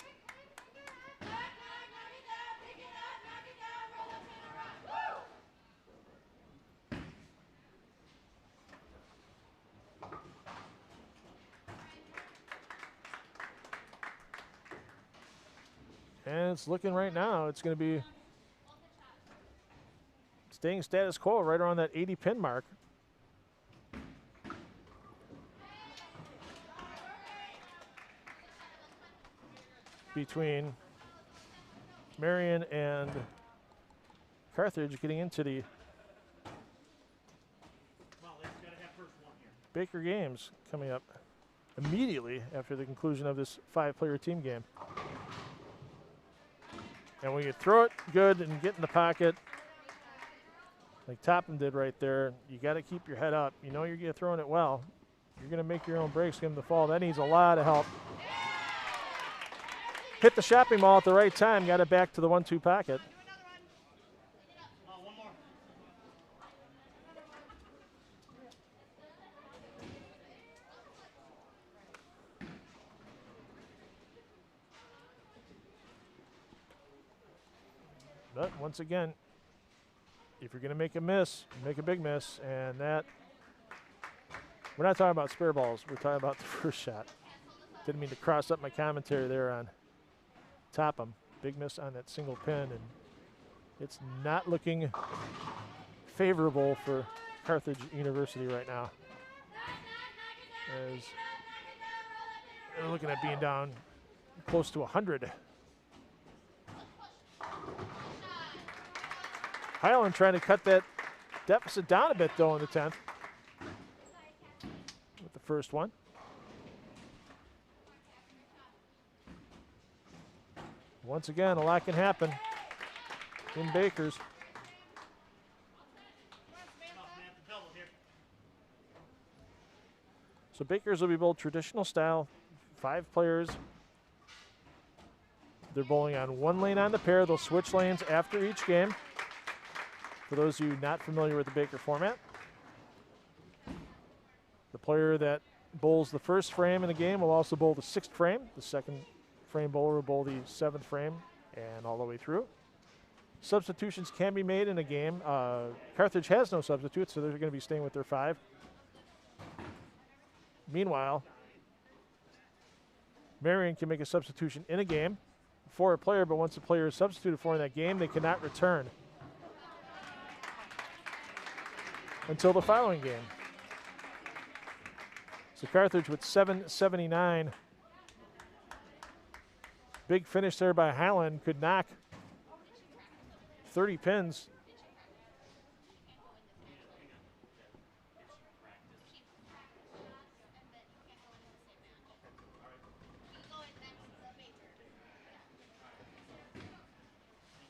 S1: And it's looking right now, it's going to be staying status quo right around that 80 pin mark. Between Marian and Carthage getting into the Baker games coming up immediately after the conclusion of this 5-player team game. And when you throw it good and get in the pocket, like Topham did right there, you got to keep your head up. You know you're throwing it well. You're going to make your own breaks, get him to fall. That needs a lot of help. Hit the shopping mall at the right time, got it back to the 1-2 pocket. But once again, if you're going to make a miss, make a big miss, and that, we're not talking about spare balls, we're talking about the first shot. Didn't mean to cross up my commentary there on Topham. Big miss on that single pin, and it's not looking favorable for Carthage University right now, as they're looking at being down close to 100. Highland trying to cut that deficit down a bit, though, in the 10th with the first one. Once again, a lot can happen in Bakers. So Bakers will be bowled traditional style, 5 players. They're bowling on 1 lane on the pair. They'll switch lanes after each game. For those of you not familiar with the Baker format, the player that bowls the first frame in the game will also bowl the 6th frame. The second frame bowler will bowl the 7th frame and all the way through. Substitutions can be made in a game. Carthage has no substitutes, so they're going to be staying with their 5. Meanwhile, Marian can make a substitution in a game for a player, but once a player is substituted for in that game, they cannot return until the following game. So Carthage with 779. Big finish there by Highland, could knock 30 pins.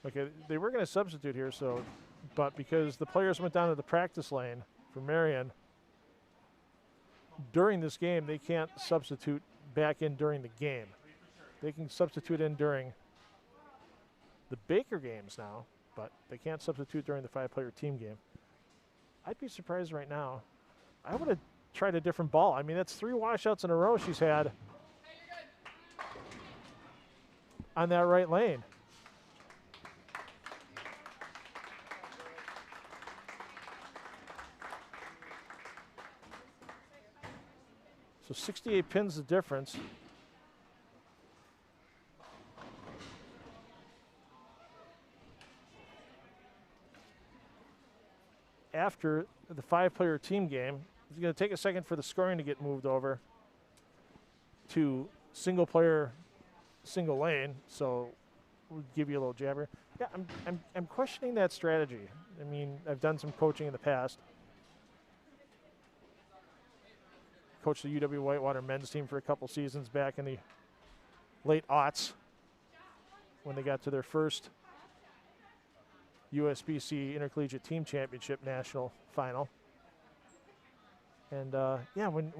S1: Okay, they were going to substitute here, so, but because the players went down to the practice lane for Marian during this game, they can't substitute back in during the game. They can substitute in during the Baker games now, but they can't substitute during the 5-player team game. I'd be surprised right now. I would have tried a different ball. I mean, that's 3 washouts in a row she's had on that right lane. So 68 pins the difference. After the 5-player team game, it's going to take a second for the scoring to get moved over to single player, single lane. So we'll give you a little jabber. Yeah, I'm questioning that strategy. I mean, I've done some coaching in the past. Coached the UW Whitewater men's team for a couple seasons back in the late aughts when they got to their first USBC Intercollegiate Team Championship National Final. And yeah, when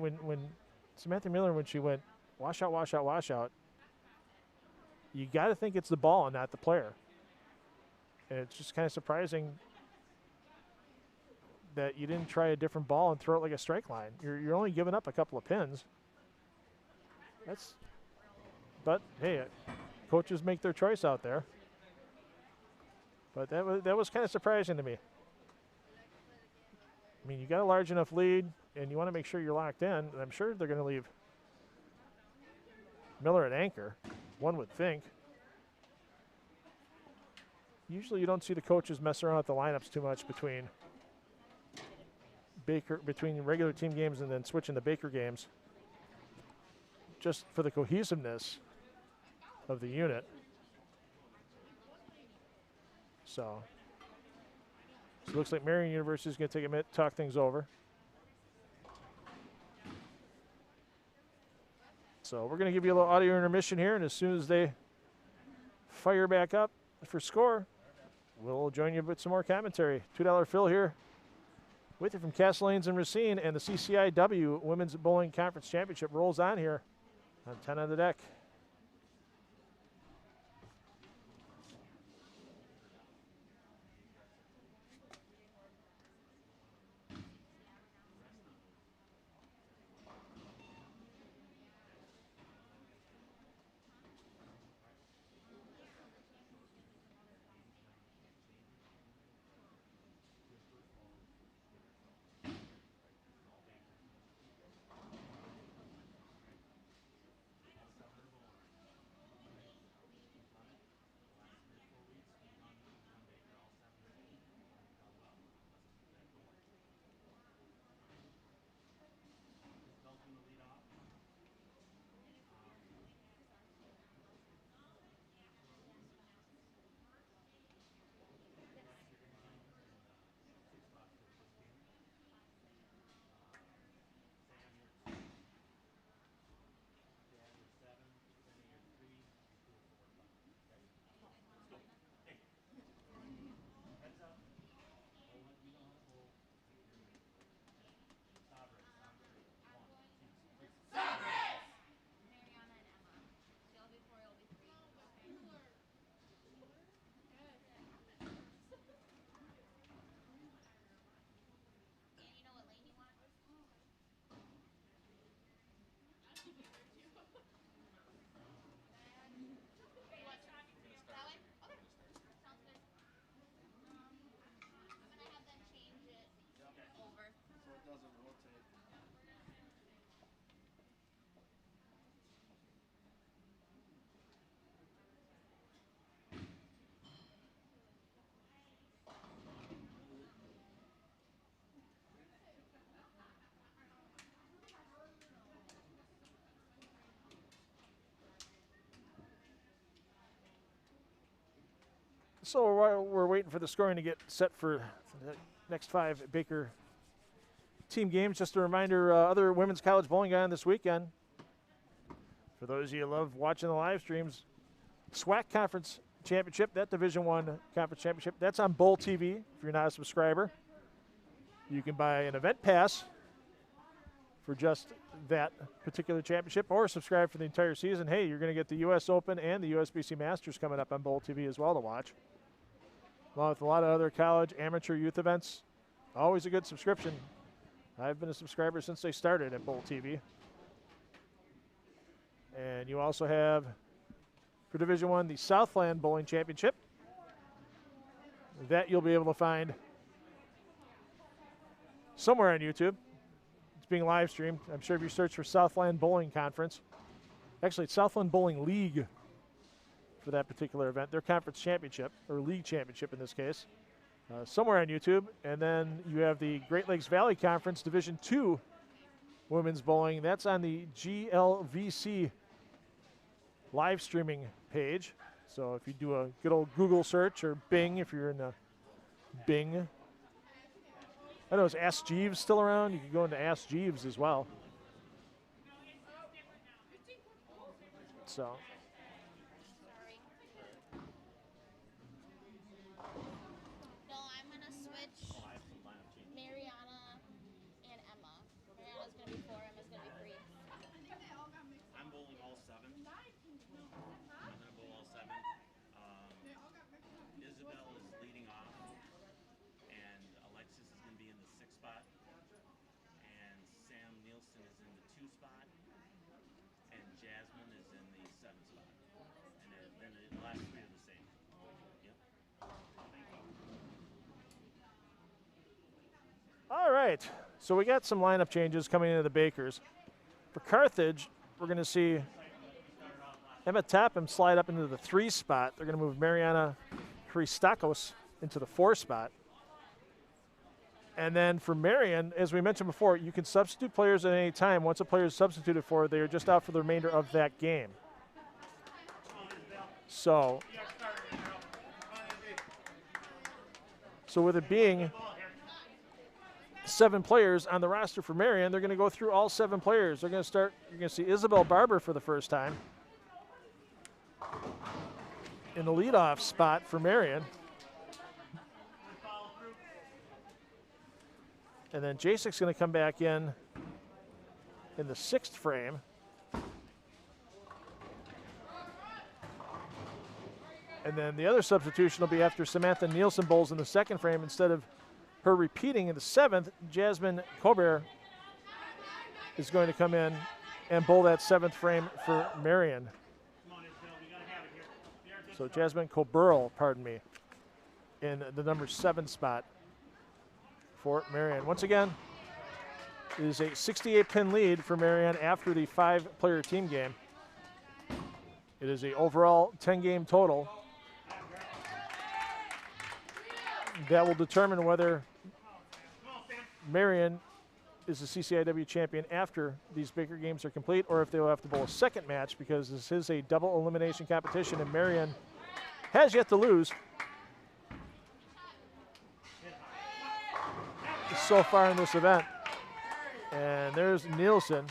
S1: Samantha Miller, when she went wash out, wash out, wash out, you got to think it's the ball and not the player. And it's just kind of surprising that you didn't try a different ball and throw it like a strike line. You're only giving up a couple of pins. But hey, coaches make their choice out there. But that was kind of surprising to me. I mean, you got a large enough lead, and you want to make sure you're locked in. And I'm sure they're going to leave Miller at anchor, one would think. Usually you don't see the coaches mess around with the lineups too much between regular team games and then switching the Baker games, just for the cohesiveness of the unit. So it looks like Marian University is going to take a minute to talk things over. So we're going to give you a little audio intermission here, and as soon as they fire back up for score, we'll join you with some more commentary. $2 Phil here with you from Castle Lanes and Racine, and the CCIW Women's Bowling Conference Championship rolls on here on 10 on the deck. So while we're waiting for the scoring to get set for the next 5 Baker team games, just a reminder, other women's college bowling on this weekend. For those of you who love watching the live streams, SWAC Conference Championship, that Division I Conference Championship, that's on Bowl TV if you're not a subscriber. You can buy an event pass for just that particular championship or subscribe for the entire season. Hey, you're going to get the U.S. Open and the USBC Masters coming up on Bowl TV as well to watch, along with a lot of other college, amateur, youth events. Always a good subscription. I've been a subscriber since they started at Bowl TV. And you also have, for Division I, the Southland Bowling Championship. That you'll be able to find somewhere on YouTube. It's being live streamed. I'm sure if you search for Southland Bowling Conference, actually it's Southland Bowling League for that particular event, their conference championship, or league championship in this case, somewhere on YouTube. And then you have the Great Lakes Valley Conference Division II Women's Bowling. That's on the GLVC live streaming page. So if you do a good old Google search, or Bing if you're in the Bing. I know, is Ask Jeeves still around? You can go into Ask Jeeves as well. So.
S2: No, I'm going to switch Mariana and Emma. Mariana's going to be 4, Emma's going to be 3.
S3: I'm bowling all 7. I'm going to bowl all 7. Isabel is leading off, and Alexis is going to be in the 6th spot, and Sam Nielsen is in the 2 spot, and Jasmine is in the 7th spot. And then the last 3 are the same. Yep.
S1: All right, so we got some lineup changes coming into the Bakers. For Carthage, we're going to see Emma Topham slide up into the 3 spot. They're going to move Mariana Christakos into the 4 spot. And then for Marian, as we mentioned before, you can substitute players at any time. Once a player is substituted for, they are just out for the remainder of that game. So with it being 7 players on the roster for Marian, they're going to go through all 7 players. They're going to start, you're going to see Isabel Barber for the first time in the leadoff spot for Marian. And then Jasic's going to come back in the 6th frame. And then the other substitution will be after Samantha Nielsen bowls in the 2nd frame. Instead of her repeating in the 7th, Jasmine Colbert is going to come in and bowl that 7th frame for Marian. So Jasmine Colbert, pardon me, in the number 7 spot for Marian. Once again, it is a 68-pin lead for Marian after the 5-player team game. It is an overall 10-game total that will determine whether Marian is the CCIW champion after these Baker games are complete, or if they will have to bowl a second match, because this is a double elimination competition and Marian has yet to lose so far in this event. And there's Nielsen.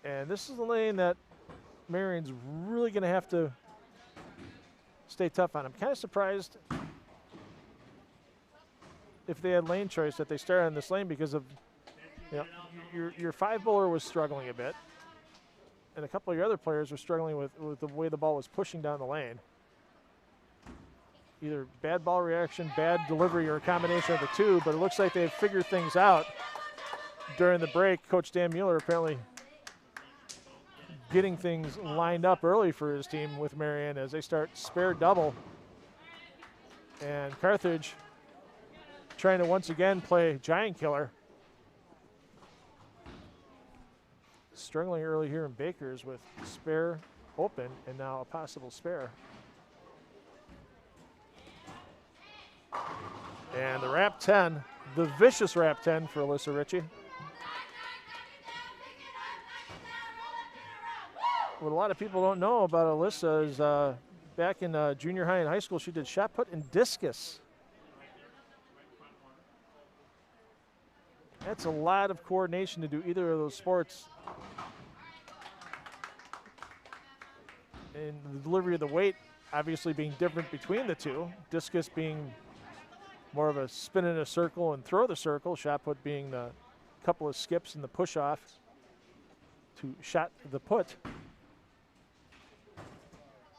S1: And this is the lane that Marian's really going to have to stay tough on. I'm kind of surprised if they had lane choice that they started on this lane, because of, you know, your 5 bowler was struggling a bit, and a couple of your other players were struggling with the way the ball was pushing down the lane. Either bad ball reaction, bad delivery, or a combination of the two, but it looks like they've figured things out during the break. Coach Dan Mueller apparently getting things lined up early for his team with Marian as they start spare double. And Carthage trying to once again play giant killer. Struggling early here in Baker's with spare open and now a possible spare. And the wrap 10, the vicious wrap 10 for Alyssa Ritchie. What a lot of people don't know about Alyssa is back in junior high and high school, she did shot put and discus. That's a lot of coordination to do either of those sports. And the delivery of the weight obviously being different between the two. Discus being more of a spin in a circle and throw the circle. Shot put being the couple of skips and the push off to shot the put.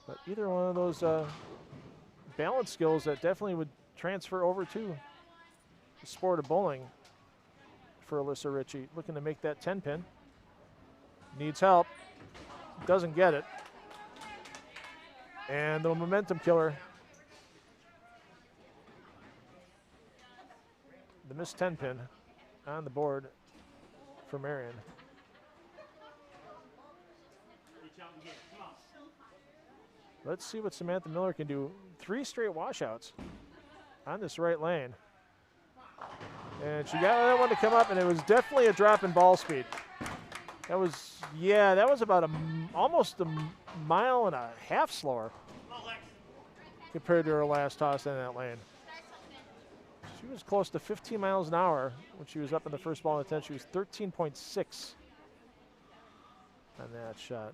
S1: But either one of those balance skills that definitely would transfer over to the sport of bowling for Alyssa Ritchie. Looking to make that 10-pin. Needs help. Doesn't get it. And the momentum killer. The missed 10-pin on the board for Marian. Let's see what Samantha Miller can do. 3 straight washouts on this right lane. And she got that one to come up, and it was definitely a drop in ball speed. That was, yeah, that was about almost a mile and a half slower compared to her last toss in that lane. She was close to 15 miles an hour when she was up in the first ball in the 10th. She was 13.6 on that shot.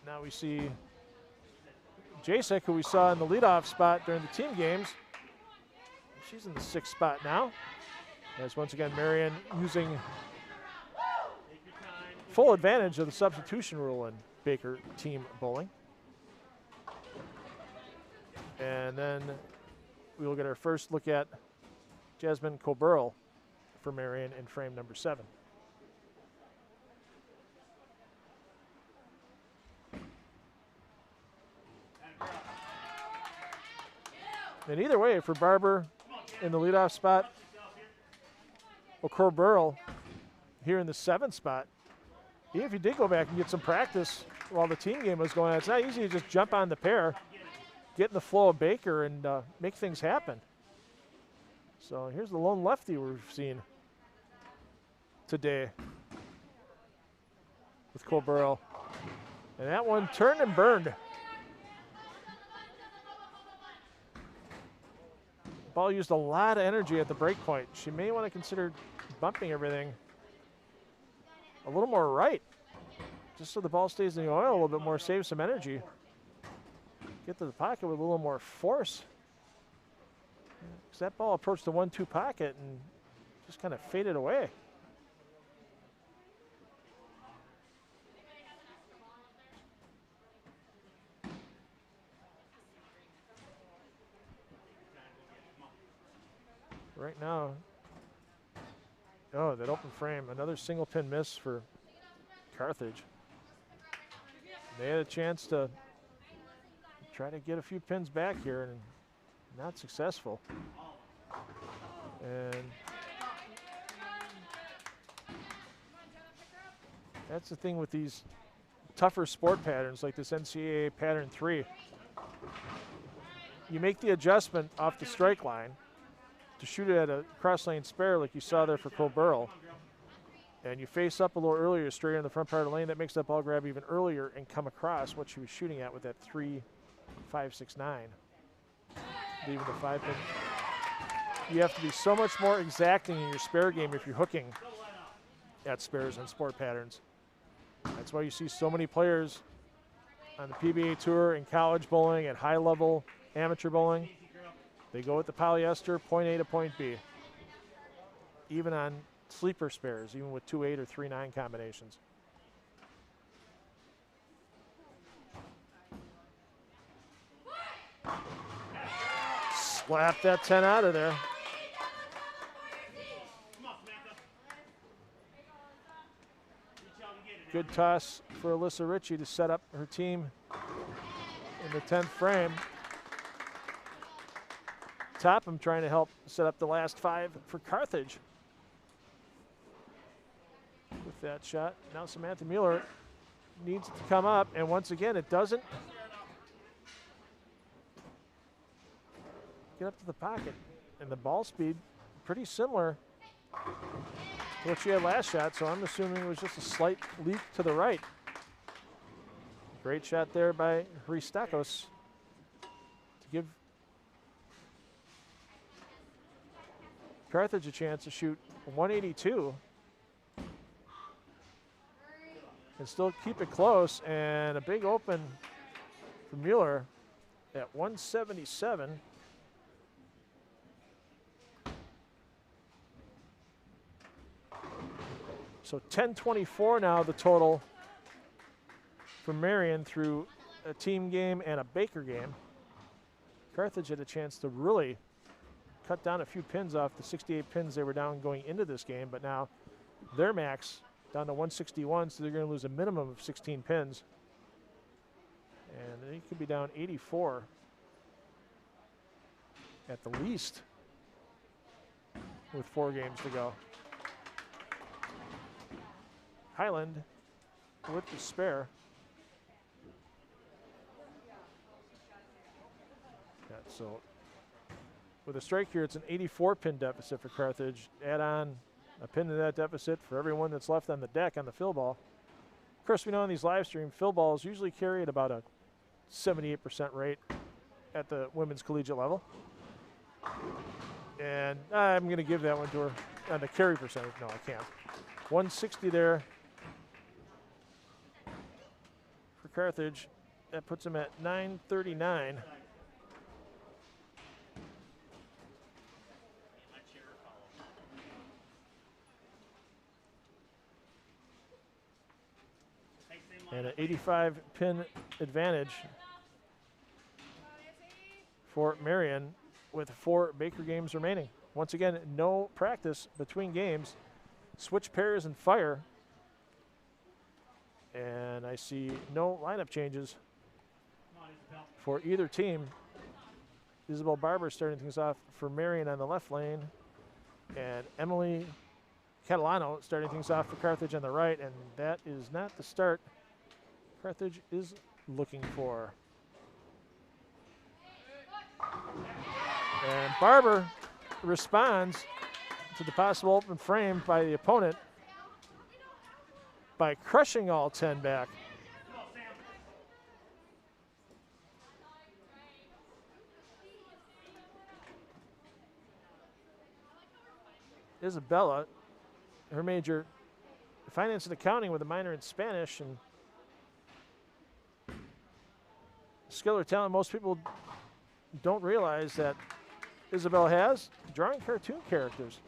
S1: Now we see Jasek, who we saw in the leadoff spot during the team games. She's in the 6th spot now. As once again, Marian using full advantage of the substitution rule in Baker team bowling. And then we will get our first look at Jasmine Colbert for Marian in frame number 7. And either way, for Barber in the leadoff spot, or Colbert here in the 7th spot. Even if you did go back and get some practice while the team game was going on, it's not easy to just jump on the pair, get in the flow of Baker, and make things happen. So here's the lone lefty we've seen today with Colborough. And that one turned and burned. Ball used a lot of energy at the break point. She may want to consider bumping everything a little more right, just so the ball stays in the oil a little bit more, save some energy. Get to the pocket with a little more force. Because that ball approached the 1-2 pocket and just kind of faded away. Right now, oh, that open frame, another single pin miss for Carthage. They had a chance to try to get a few pins back here and not successful. And that's the thing with these tougher sport patterns like this NCAA pattern 3. You make the adjustment off the strike line to shoot it at a cross lane spare like you saw there for Colborough, and you face up a little earlier straight in the front part of the lane. That makes that ball grab even earlier and come across what she was shooting at with that 3.569. Leaving the 5 pin. You have to be so much more exacting in your spare game if you're hooking at spares and sport patterns. That's why you see so many players on the PBA Tour in college bowling and high level amateur bowling. They go with the polyester, point A to point B. Even on sleeper spares, even with 2-8 or 3-9 combinations. Slap that 10 out of there. Good toss for Alyssa Ritchie to set up her team in the 10th frame. Topham trying to help set up the last 5 for Carthage. With that shot, now Samantha Mueller needs it to come up, and once again it doesn't get up to the pocket. And the ball speed pretty similar to what she had last shot, so I'm assuming it was just a slight leak to the right. Great shot there by Hristakos to give Carthage a chance to shoot 182 and still keep it close, and a big open for Mueller at 177. So 10-24 now the total for Marian through a team game and a Baker game. Carthage had a chance to really cut down a few pins off the 68 pins they were down going into this game, but now their max down to 161, so they're going to lose a minimum of 16 pins. And they could be down 84 at the least with 4 games to go. Highland with the spare. Yeah, so with a strike here, it's an 84 pin deficit for Carthage. Add on a pin to that deficit for everyone that's left on the deck on the fill ball. Of course, we know on these live stream, fill balls usually carry at about a 78% rate at the women's collegiate level. And I'm going to give that one to her on the carry percentage. No, I can't. 160 there for Carthage. That puts them at 939. And an 85 pin advantage for Marian with 4 Baker games remaining. Once again, no practice between games. Switch pairs and fire. And I see no lineup changes for either team. Isabel Barber starting things off for Marian on the left lane. And Emily Catalano starting things off for Carthage on the right, and that is not the start Carthage is looking for. And Barber responds to the possible open frame by the opponent by crushing all 10 back. Isabella, her major finance and accounting with a minor in Spanish, and skill or talent most people don't realize that Isabella has, drawing cartoon characters.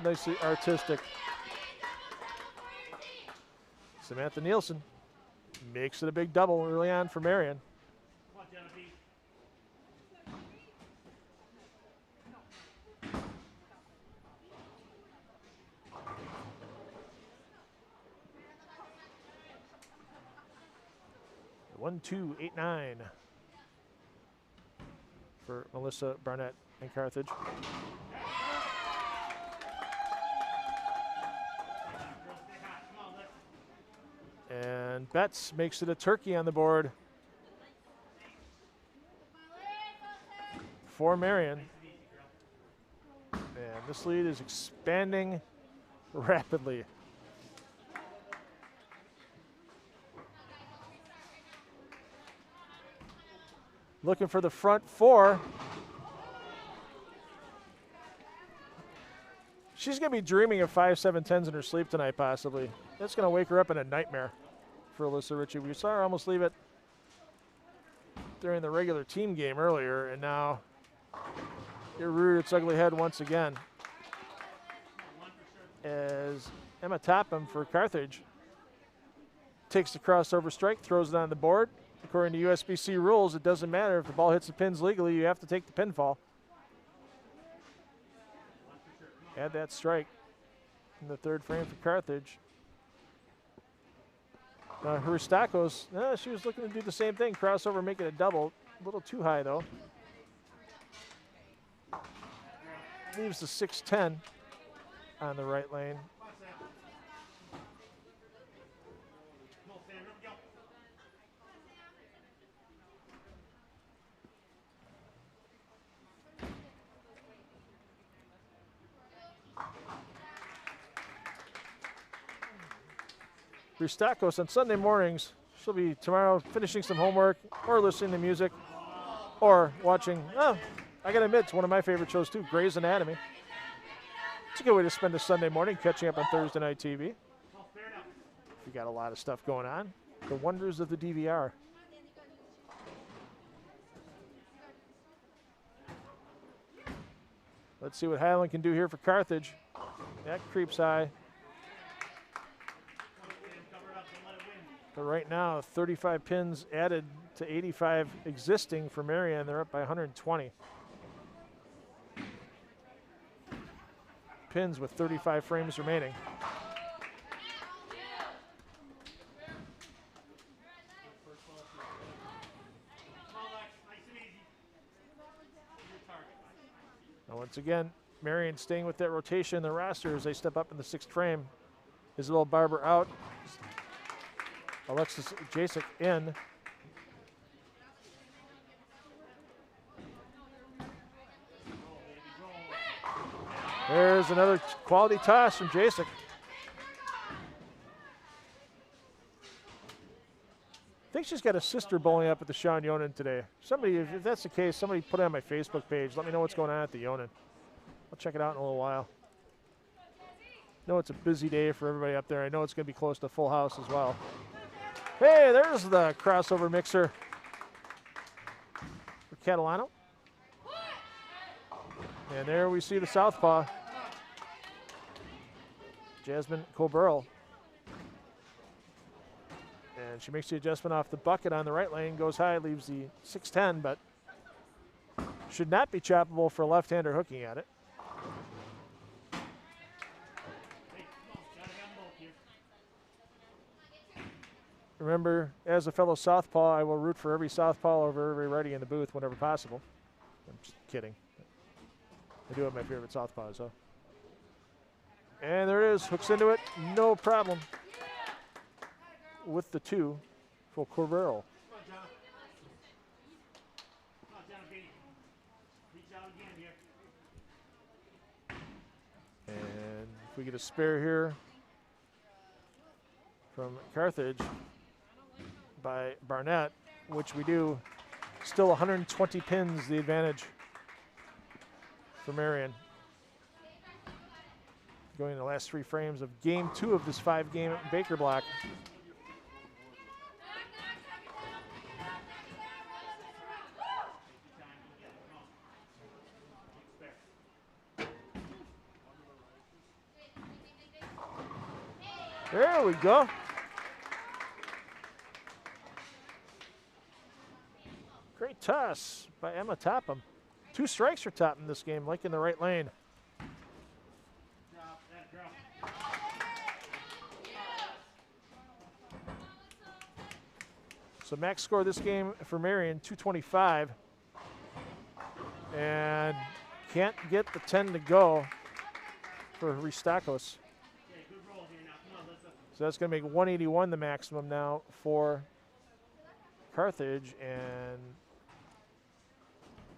S1: Nicely artistic. Samantha Nielsen makes it a big double early on for Marian. 1-2-8-9 for Melissa Barnett and Carthage. And Betts makes it a turkey on the board for Marian. And this lead is expanding rapidly. Looking for the front four. She's going to be dreaming of 5-7-10s in her sleep tonight, possibly. That's going to wake her up in a nightmare for Alyssa Ritchie. We saw her almost leave it during the regular team game earlier, and now it reared its ugly head once again as Emma Topham for Carthage takes the crossover strike, throws it on the board. According to USBC rules, it doesn't matter if the ball hits the pins legally, you have to take the pinfall. Add that strike in the third frame for Carthage. Hristakos, she was looking to do the same thing, crossover, make it a double. A little too high, though. Leaves the 6-10 on the right lane. Hristakos on Sunday mornings. She'll be tomorrow finishing some homework or listening to music or watching, I gotta admit, it's one of my favorite shows too, Grey's Anatomy. It's a good way to spend a Sunday morning catching up on Thursday night TV. You got a lot of stuff going on. The wonders of the DVR. Let's see what Highland can do here for Carthage. That creeps high. But right now, 35 pins added to 85 existing for Marian. They're up by 120. Pins with 35 frames remaining. Now once again, Marian staying with that rotation in the roster as they step up in the sixth frame. Isabel Barber out. Alexis Jasek in. There's another quality toss from Jasek. I think she's got a sister bowling up at the Sean Yonan today. Somebody, if that's the case, somebody put it on my Facebook page. Let me know what's going on at the Yonan. I'll check it out in a little while. I know it's a busy day for everybody up there. I know it's going to be close to full house as well. Hey, there's the crossover mixer for Catalano. And there we see the southpaw, Jasmine Coburl. And she makes the adjustment off the bucket on the right lane, goes high, leaves the 6-10, but should not be choppable for a left-hander hooking at it. Remember, as a fellow southpaw, I will root for every southpaw over every righty in the booth whenever possible. I'm just kidding. I do have my favorite southpaws, though. And there it is, hooks into it, no problem. With the 2 for Cordero. And if we get a spare here from Carthage by Barnett, which we do, still 120 pins the advantage for Marian. Going in the last 3 frames of game 2 of this 5-game Baker block. There we go. Great toss by Emma Topham. 2 strikes for Topham this game, like in the right lane. So max score this game for Marian, 225. And can't get the 10 to go for Ristakos. So that's going to make 181 the maximum now for Carthage, and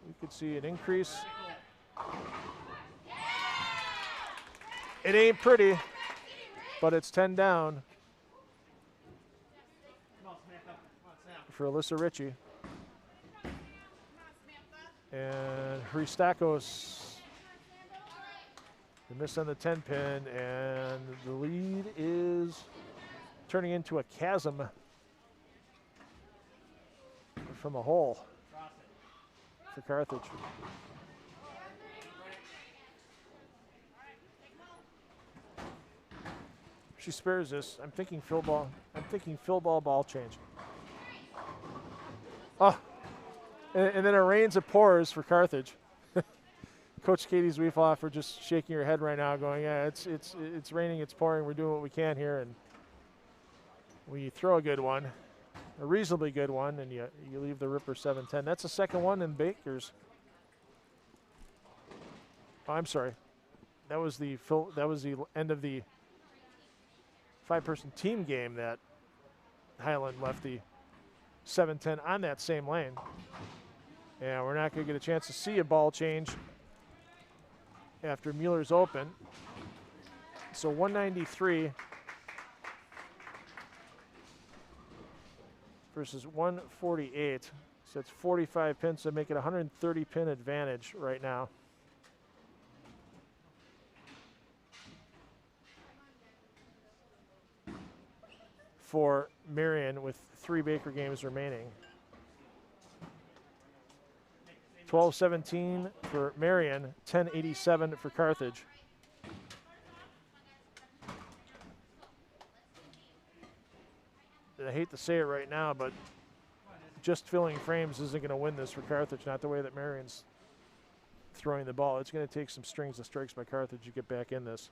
S1: we could see an increase. It ain't pretty, but it's 10 down for Alyssa Ritchie. And Ristakos, the miss on the 10 pin, and the lead is turning into a chasm from a hole for Carthage. She spares this. I'm thinking fill ball. I'm thinking fill ball change. Oh, and then it rains, it pours for Carthage. Coach Katie Zwiefoff are just shaking her head right now, going, "Yeah, it's raining, it's pouring. We're doing what we can here." And we throw a good one, a reasonably good one, and you leave the ripper 7-10. That's the second one in Baker's. Oh, I'm sorry, that was the end of the 5-person team game that Highland left the 7-10 on that same lane. And we're not going to get a chance to see a ball change after Mueller's open. So 193 versus 148. So it's 45 pins to make it a 130 pin advantage right now. For Marian with 3 Baker games remaining. 12-17 for Marian, 10-87 for Carthage. I hate to say it right now, but just filling frames isn't going to win this for Carthage, not the way that Marian's throwing the ball. It's going to take some strings and strikes by Carthage to get back in this.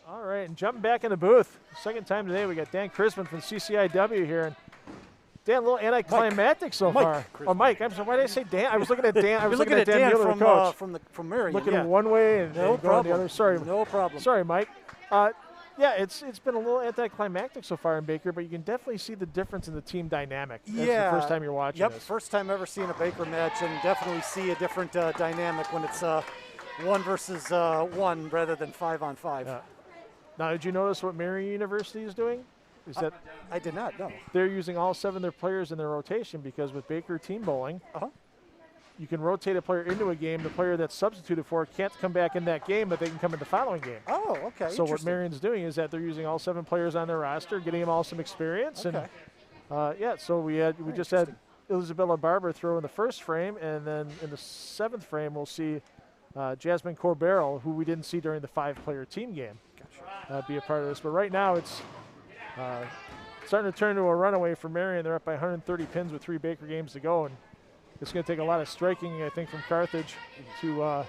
S1: All right, and jumping back in the booth. Second time today, we got Dan Chrisman from CCIW here. And Dan, a little anticlimactic so far. Oh, Mike. I'm sorry. Why did I say Dan? I was looking at Dan. I was looking at Dan Mueller, coach.
S4: From Marian.
S1: Looking one way and going the other. Sorry.
S4: No problem.
S1: Sorry, Mike. Yeah, it's been a little anticlimactic so far in Baker, but you can definitely see the difference in the team dynamic. That's the first time you're watching this.
S4: First time ever seeing a Baker match, and definitely see a different dynamic when it's 1 versus 1 rather than 5-on-5.
S1: Yeah. Now, did you notice what Marian University is doing? Is that
S4: I did not know.
S1: They're using all 7 of their players in their rotation because with Baker team bowling, you can rotate a player into a game. The player that's substituted for can't come back in that game, but they can come in the following game.
S4: Oh, okay.
S1: So what Marian's doing is that they're using all 7 players on their roster, getting them all some experience.
S4: Okay.
S1: And yeah, so we just had Isabella Barber throw in the first frame, and then in the 7th frame we'll see Jasmine Corbero, who we didn't see during the 5-player team game, be a part of this. But right now it's starting to turn into a runaway for Marian. They're up by 130 pins with 3 Baker games to go, and it's going to take a lot of striking, I think, from Carthage to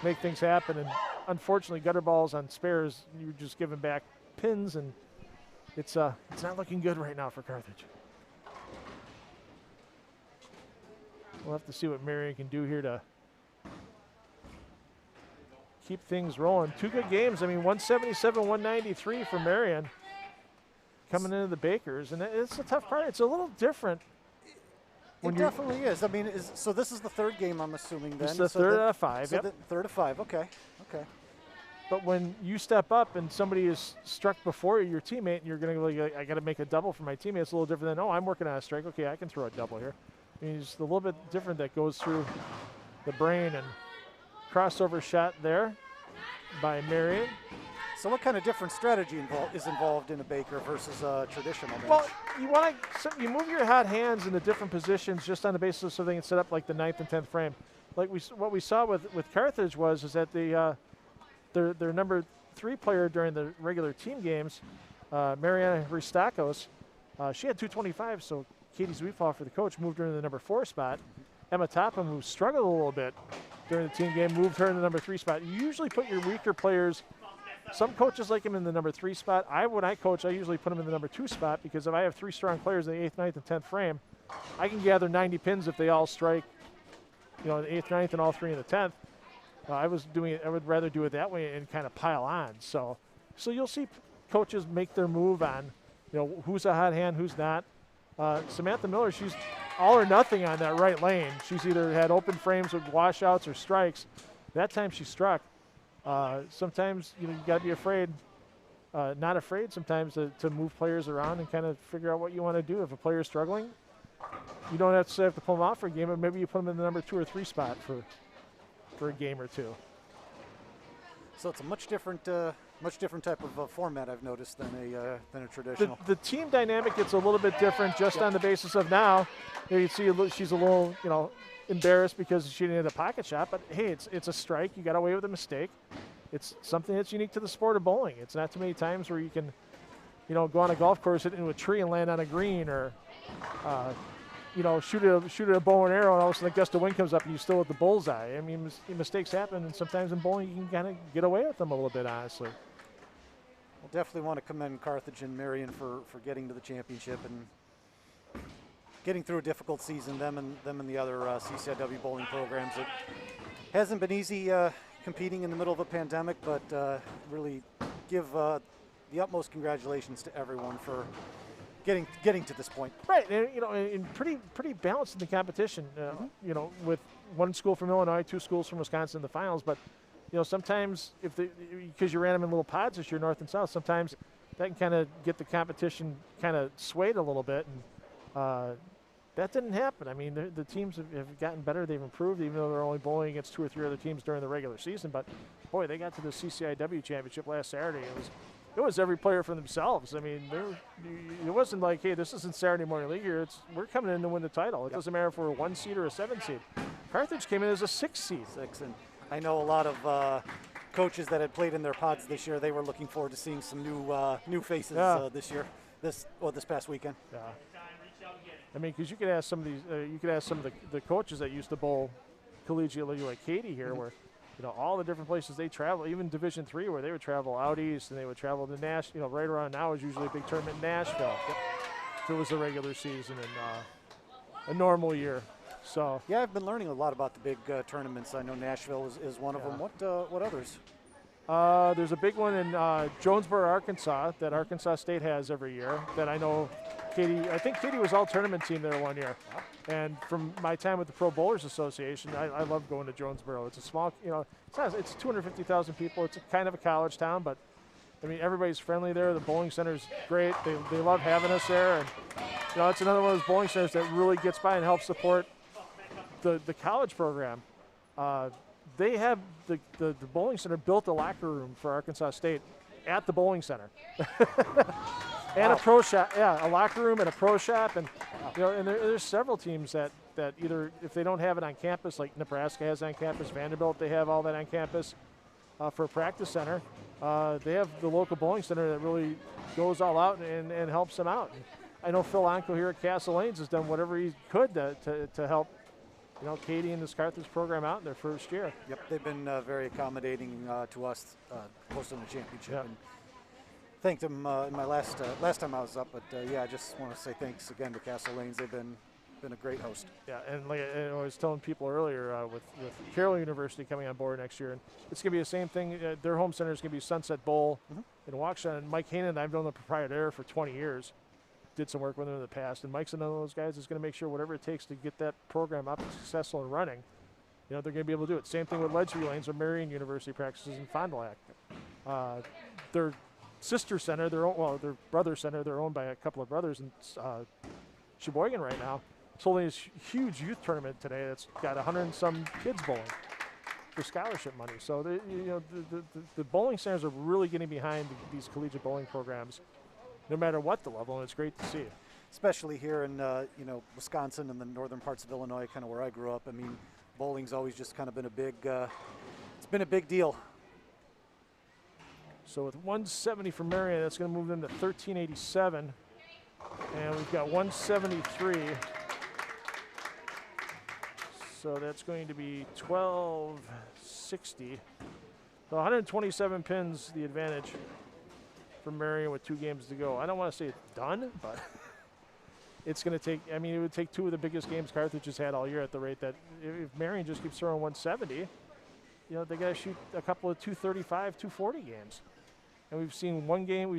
S1: make things happen. And unfortunately, gutter balls on spares, you're just giving back pins, and it's not looking good right now for Carthage. We'll have to see what Marian can do here to keep things rolling. 2 good games. I mean, 177-193 for Marian coming into the Bakers, and it's a tough part. It's a little different.
S4: It definitely is. I mean, so this is the 3rd game, I'm assuming, then?
S1: It's the 3rd out of 5,
S4: so the 3rd of 5, okay. Okay.
S1: But when you step up and somebody is struck before your teammate, and you're going to go, I got to make a double for my teammate, it's a little different than, oh, I'm working on a strike. Okay, I can throw a double here. I mean, it's a little bit different that goes through the brain. And crossover shot there by Marian.
S4: So what kind of different strategy is involved in a Baker versus a traditional match?
S1: Well, you move your hot hands into different positions just on the basis so they can set up like the 9th and 10th frame. Like what we saw with Carthage is that their number 3 player during the regular team games, Mariana Hristakos, she had 225, so Katie Zweefall, for the coach, moved her in the number 4 spot. Emma Topham, who struggled a little bit during the team game, moved her in the number 3 spot. You usually put your weaker players. Some coaches like him in the number 3 spot. When I coach, I usually put him in the number 2 spot, because if I have 3 strong players in the 8th, 9th, and 10th frame, I can gather 90 pins if they all strike, in the 8th, 9th, and all 3 in the 10th. I would rather do it that way and kind of pile on. So you'll see coaches make their move on, who's a hot hand, who's not. Samantha Miller, she's all or nothing on that right lane. She's either had open frames with washouts or strikes. That time she struck. Sometimes you got to be afraid, not afraid sometimes to move players around and kind of figure out what you want to do. If a player's struggling, you don't have to pull them out for a game, but maybe you put them in the number 2 or 3 spot for a game or two.
S4: So it's a much different type of format, I've noticed, than a traditional.
S1: The team dynamic gets a little bit different just on the basis of now. You see she's a little embarrassed because she didn't hit a pocket shot, but hey, it's a strike. You got away with a mistake. It's something that's unique to the sport of bowling. It's not too many times where you can, go on a golf course, hit into a tree and land on a green, or shoot at a bow and arrow, and all of a sudden a gust of wind comes up and you still hit the bullseye. I mean, mistakes happen, and sometimes in bowling you can kind of get away with them a little bit, honestly.
S4: We'll definitely want to commend Carthage and Marian for getting to the championship and getting through a difficult season. Them and the other CCIW bowling programs. It hasn't been easy competing in the middle of a pandemic, but really give the utmost congratulations to everyone for getting to this point.
S1: Right, and pretty balanced in the competition. With 1 school from Illinois, 2 schools from Wisconsin in the finals, but sometimes because you ran them in little pods this year, north and south, sometimes that can kind of get the competition kind of swayed a little bit, and that didn't happen. I mean, the teams have gotten better, they've improved, even though they're only bowling against 2 or 3 other teams during the regular season. But boy, they got to the CCIW championship last Saturday. It was every player for themselves. I mean, it wasn't like, hey, this isn't Saturday morning league here. We're coming in to win the title. It doesn't matter if we're a 1 seed or a 7 seed. Carthage came in as a 6 seed.
S4: And I know a lot of coaches that had played in their pods this year. They were looking forward to seeing some new faces this year, this past weekend.
S1: Yeah. I mean, because you could ask some of these, the coaches that used to bowl collegiately, like Katie here, where all the different places they travel, even Division III, where they would travel out east and they would travel to Nashville. Right around now is usually a big tournament in Nashville. If it was a regular season and a normal year. So
S4: yeah, I've been learning a lot about the big tournaments. I know Nashville is one of them. What others?
S1: There's a big one in Jonesboro, Arkansas, that Arkansas State has every year. That I know I think Katie was all tournament team there one year. And from my time with the Pro Bowlers Association, I love going to Jonesboro. It's a small, it's 250,000 people. It's kind of a college town, but I mean, everybody's friendly there. The bowling center's great. They love having us there. And, it's another one of those bowling centers that really gets by and helps support the college program, they have the bowling center built a locker room for Arkansas State at the bowling center. And a pro shop, yeah, a locker room and a pro shop, and and there's several teams that either, if they don't have it on campus, like Nebraska has on campus, Vanderbilt, they have all that on campus for a practice center. They have the local bowling center that really goes all out and helps them out. And I know Phil Onko here at Castle Lanes has done whatever he could to help Katie and this Carthage program out in their first year.
S4: Yep, they've been very accommodating to us hosting the championship.
S1: Yep.
S4: And thanked them in my last time I was up, but yeah, I just want to say thanks again to Castle Lanes. They've been a great host.
S1: Yeah, and like I was telling people earlier, with Carroll University coming on board next year, and it's going to be the same thing. Their home center is going to be Sunset Bowl in Waukesha. And Mike Hainan, I've known the proprietor there for 20 years. Did some work with him in the past, and Mike's another of those guys that's going to make sure whatever it takes to get that program up and successful and running, they're going to be able to do it. Same thing with Ledgeview Lanes, where Marian University practices in Fond du Lac. Their sister center, their brother center, they're owned by a couple of brothers in Sheboygan right now. It's holding this huge youth tournament today that's got 100 and some kids bowling for scholarship money. So the bowling centers are really getting behind these collegiate bowling programs, no matter what the level, and it's great to see.
S4: Especially here in Wisconsin and the northern parts of Illinois, kind of where I grew up. I mean, bowling's always just kind of been a big it's been a big deal.
S1: So with 170 for Marian, that's going to move them to 1387. And we've got 173. So that's going to be 1260. So 127 pins, the advantage for Marian with 2 games to go. I don't want to say it's done, but it's going to take, it would take 2 of the biggest games Carthage has had all year at the rate that if Marian just keeps throwing 170, they got to shoot a couple of 235, 240 games. And we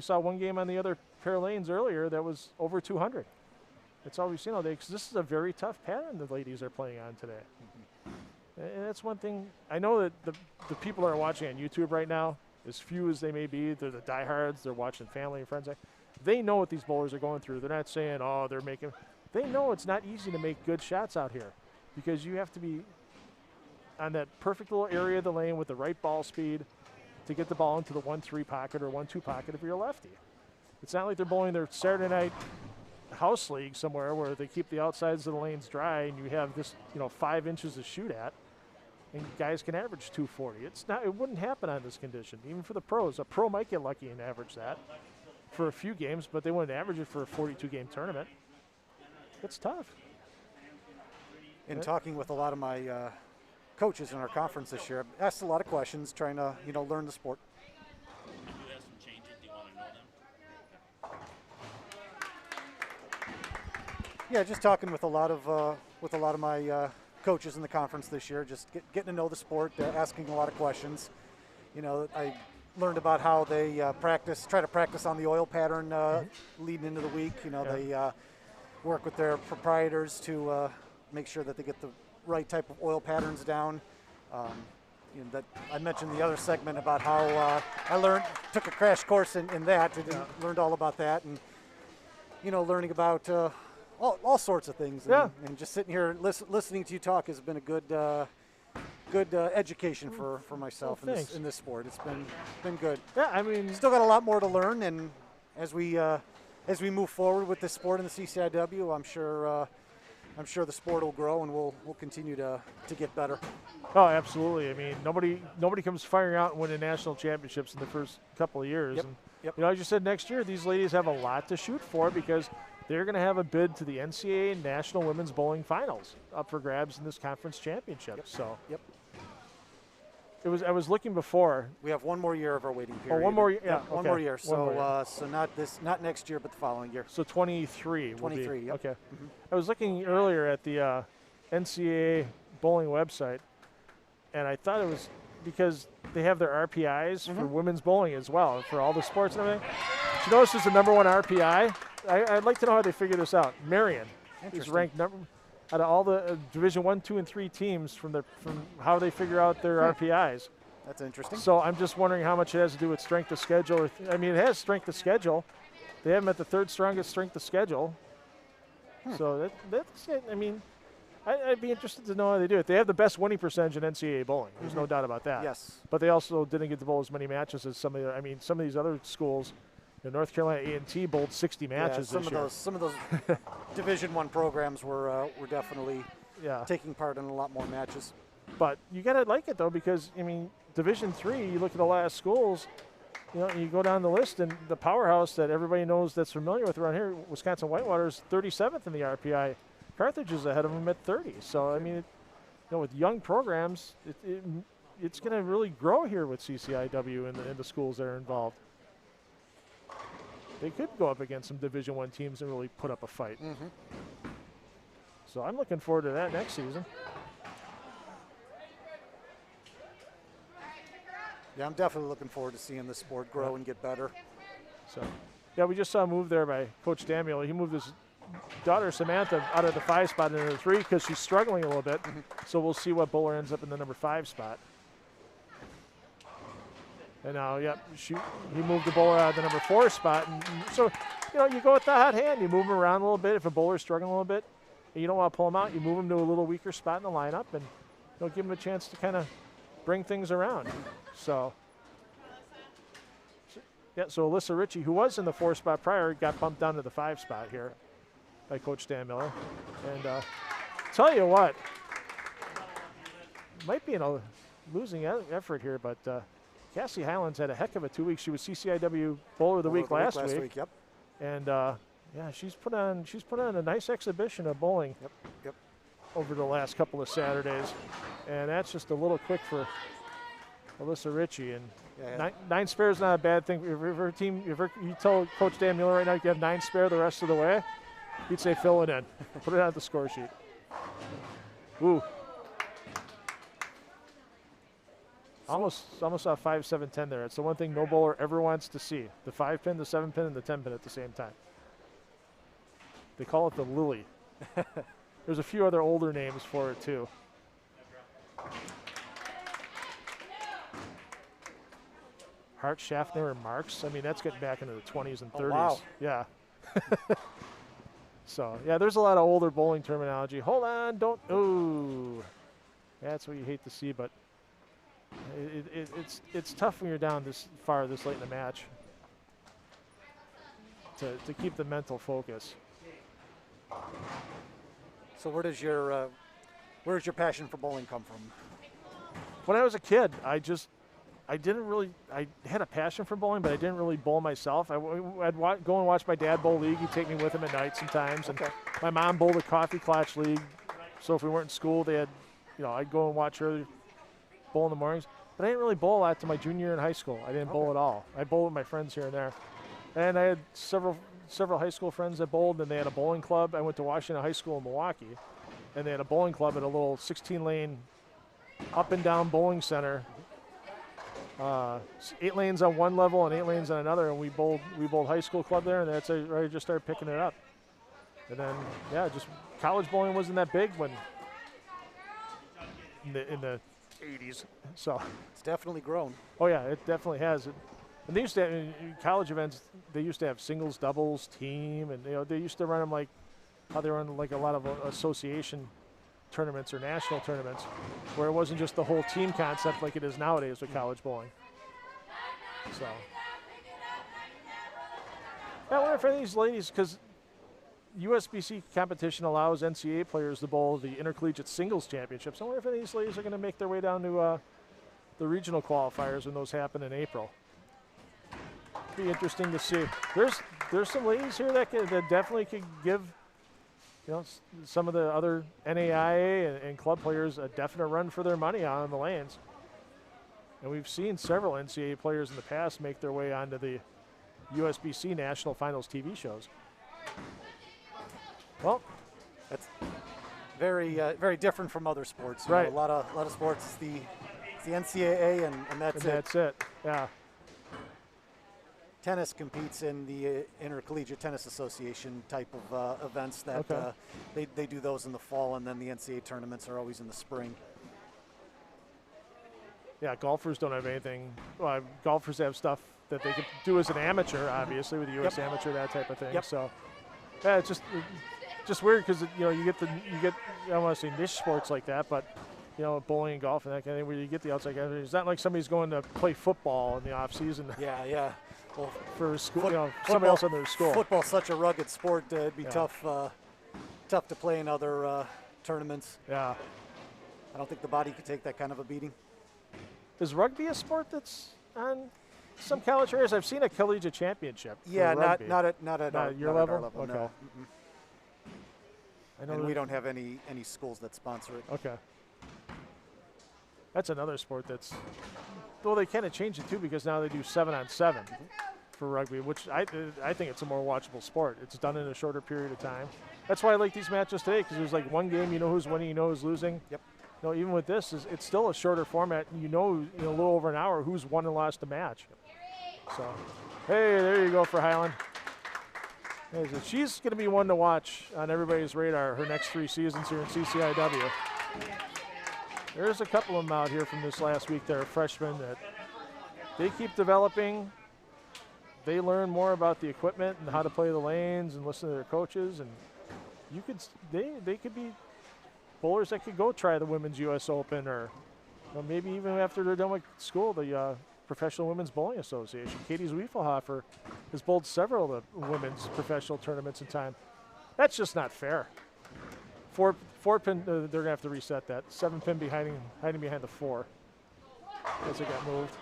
S1: saw one game on the other pair of lanes earlier that was over 200. That's all we've seen all day, because this is a very tough pattern the ladies are playing on today. And that's one thing. I know that the people that are watching on YouTube right now, as few as they may be, they're the diehards, they're watching family and friends. They know what these bowlers are going through. They're not saying, oh, they're making. They know it's not easy to make good shots out here, because you have to be on that perfect little area of the lane with the right ball speed to get the ball into the 1-3 pocket or 1-2 pocket if you're a lefty. It's not like they're bowling their Saturday night house league somewhere where they keep the outsides of the lanes dry and you have this 5 inches to shoot at, and guys can average 240. It wouldn't happen on this condition, even for the pros. A pro might get lucky and average that for a few games, but they wouldn't average it for a 42-game tournament. It's tough.
S4: In talking with a lot of my coaches in our conference this year, I've asked a lot of questions, trying to learn the sport.
S3: You do have some changes. Do you want to know them?
S4: Yeah, just talking with a lot of my coaches in the conference this year, just getting to know the sport, asking a lot of questions. I learned about how they try to practice on the oil pattern leading into the week. They work with their proprietors to make sure that they get the right type of oil patterns down. That I mentioned the other segment about how I took a crash course in that, and learned all about that, and learning about all sorts of things. And just sitting here listening to you talk has been a good education for myself in this sport. It's been good.
S1: Yeah,
S4: still got a lot more to learn, and as we move forward with this sport in the CCIW, I'm sure the sport will grow, and we'll continue to get better.
S1: Oh, absolutely. Nobody comes firing out and winning national championships in the first couple of years.
S4: Yep.
S1: And,
S4: Yep.
S1: as you said, next year these ladies have a lot to shoot for, because they're going to have a bid to the NCAA National Women's Bowling Finals up for grabs in this conference championship.
S4: Yep.
S1: So
S4: Yep.
S1: I was looking before.
S4: We have one more year of our waiting period.
S1: Oh, one more year. Yeah,
S4: one
S1: okay.
S4: more year.
S1: One more year.
S4: So not next year, but the following year.
S1: So 23.
S4: 23. Yep.
S1: Okay. I was looking earlier at the NCAA bowling website, and I thought it was because they have their RPIs for women's bowling as well, for all the sports and everything. Did you notice who's the #1 RPI? I'd like to know how they figure this out. Marian is ranked out of all the Division 1, 2, and 3 teams from how they figure out their RPIs.
S4: That's interesting.
S1: So I'm just wondering how much it has to do with strength of schedule. It has strength of schedule. They have them at the 3rd strongest strength of schedule. So that's it. I'd be interested to know how they do it. They have the best winning percentage in NCAA bowling. There's no doubt about that.
S4: Yes.
S1: But they also didn't get to bowl as many matches as some of the. I mean, some of these other schools, North Carolina A&T bowled 60 matches this year.
S4: Some of those Division I programs were definitely taking part in a lot more matches.
S1: But you gotta like it though, because I mean, Division III. You look at the last schools. You go down the list, and the powerhouse that everybody knows that's familiar with around here, Wisconsin Whitewater, is 37th in the RPI. Carthage is ahead of them at 30. So, I mean, with young programs, it's going to really grow here with CCIW and the schools that are involved. They could go up against some Division I teams and really put up a fight. So I'm looking forward to that next season.
S4: Yeah, I'm definitely looking forward to seeing the sport grow and get better.
S1: So, yeah, we just saw a move there by Coach Damiel. He moved his daughter Samantha out of the 5 spot into the 3 because she's struggling a little bit. So we'll see what bowler ends up in the number 5 spot. And now, he moved the bowler out of the number 4 spot. And so, you go with the hot hand. You move him around a little bit. If a bowler's struggling a little bit, and you don't want to pull him out, you move him to a little weaker spot in the lineup and give him a chance to kind of bring things around. So Alyssa Ritchie, who was in the 4 spot prior, got bumped down to the 5 spot here by Coach Dan Miller. And tell you what, might be in a losing effort here, but Cassie Highlands had a heck of a 2 weeks. She was CCIW Bowler of the Week last week.
S4: Yep.
S1: And she's put on a nice exhibition of bowling.
S4: Yep.
S1: Over the last couple of Saturdays, and that's just a little quick for Alyssa Ritchie. And 9 spare is not a bad thing. If you tell Coach Dan Mueller right now you have 9 spare the rest of the way, he'd say fill it in, put it on the score sheet. Ooh, almost saw 5, 7, 10 there. It's the one thing no bowler ever wants to see: the 5 pin, the 7 pin, and the 10 pin at the same time. They call it the lily. There's a few other older names for it too. Hart, Schaffner, and Marks. I mean, that's getting back into the 20s and 30s.
S4: Oh, wow.
S1: Yeah. So, there's a lot of older bowling terminology. Hold on, don't. Ooh. That's what you hate to see, but it's tough when you're down this far, this late in the match, to keep the mental focus.
S4: So where does your passion for bowling come from?
S1: When I was a kid, I had a passion for bowling, but I didn't really bowl myself. I'd go and watch my dad bowl league. He'd take me with him at night sometimes. And my mom bowled a coffee clutch league. So if we weren't in school, I'd go and watch her bowl in the mornings. But I didn't really bowl a lot to my junior year in high school. I didn't bowl at all. I bowled with my friends here and there. And I had several high school friends that bowled, and they had a bowling club. I went to Washington High School in Milwaukee, and they had a bowling club at a little 16-lane up and down bowling center. 8 lanes on one level and 8 lanes on another, and we bowled high school club there, and that's where I just started picking it up. And then just college bowling wasn't that big when in the 80s. So
S4: it's definitely grown.
S1: Oh yeah, it definitely has. And they used to have, in college events, they used to have singles, doubles, team, and they used to run them like how they run like a lot of association tournaments or national tournaments, where it wasn't just the whole team concept like it is nowadays with college bowling. So I wonder if any of these ladies, because USBC competition allows NCAA players to bowl the intercollegiate singles championships. I wonder if any of these ladies are going to make their way down to the regional qualifiers when those happen in April. Be interesting to see. There's some ladies here that definitely could give some of the other NAIA and club players a definite run for their money on the lanes. And we've seen several NCAA players in the past make their way onto the USBC National Finals TV shows. Well,
S4: that's very very different from other sports.
S1: Right.
S4: A lot of sports, it's the NCAA and that's it.
S1: That's it. Yeah.
S4: Tennis competes in the Intercollegiate Tennis Association type of events that they do those in the fall, and then the NCAA tournaments are always in the spring.
S1: Yeah, golfers don't have anything. Well, golfers have stuff that they could do as an amateur, obviously, with the U.S. Amateur, that type of thing.
S4: Yep.
S1: So, yeah, it's just just weird because you get I don't want to say niche sports like that, but bowling and golf and that kind of thing where you get the outside guys. It's not like somebody's going to play football in the off season.
S4: Yeah. Well,
S1: for school, somebody else in their school.
S4: Football's such a rugged sport. It'd be tough to play in other tournaments.
S1: Yeah.
S4: I don't think the body could take that kind of a beating.
S1: Is rugby a sport that's on some college areas? I've seen a collegiate championship.
S4: Yeah, not
S1: rugby.
S4: at
S1: your
S4: not
S1: level.
S4: At our level.
S1: Okay.
S4: No.
S1: I know
S4: And we don't have any schools that sponsor it.
S1: Okay. That's another sport that's, well, they kind of changed it too because now they do 7-on-7 for rugby, which I think it's a more watchable sport. It's done in a shorter period of time. That's why I like these matches today because there's like one game, you know who's winning, you know who's losing.
S4: Yep.
S1: Even with this, it's still a shorter format. A little over an hour who's won and lost a match. So, hey, there you go for Highland. She's going to be one to watch on everybody's radar her next 3 seasons here in CCIW. There's a couple of them out here from this last week that are freshmen that they keep developing. They learn more about the equipment and how to play the lanes and listen to their coaches. And they could be bowlers that could go try the Women's U.S. Open or maybe even after they're done with school, the Professional Women's Bowling Association. Katie Zwiefelhofer has bowled several of the women's professional tournaments in time. That's just not fair. Four pin, they're going to have to reset that. 7 pin hiding behind the 4 as it got moved.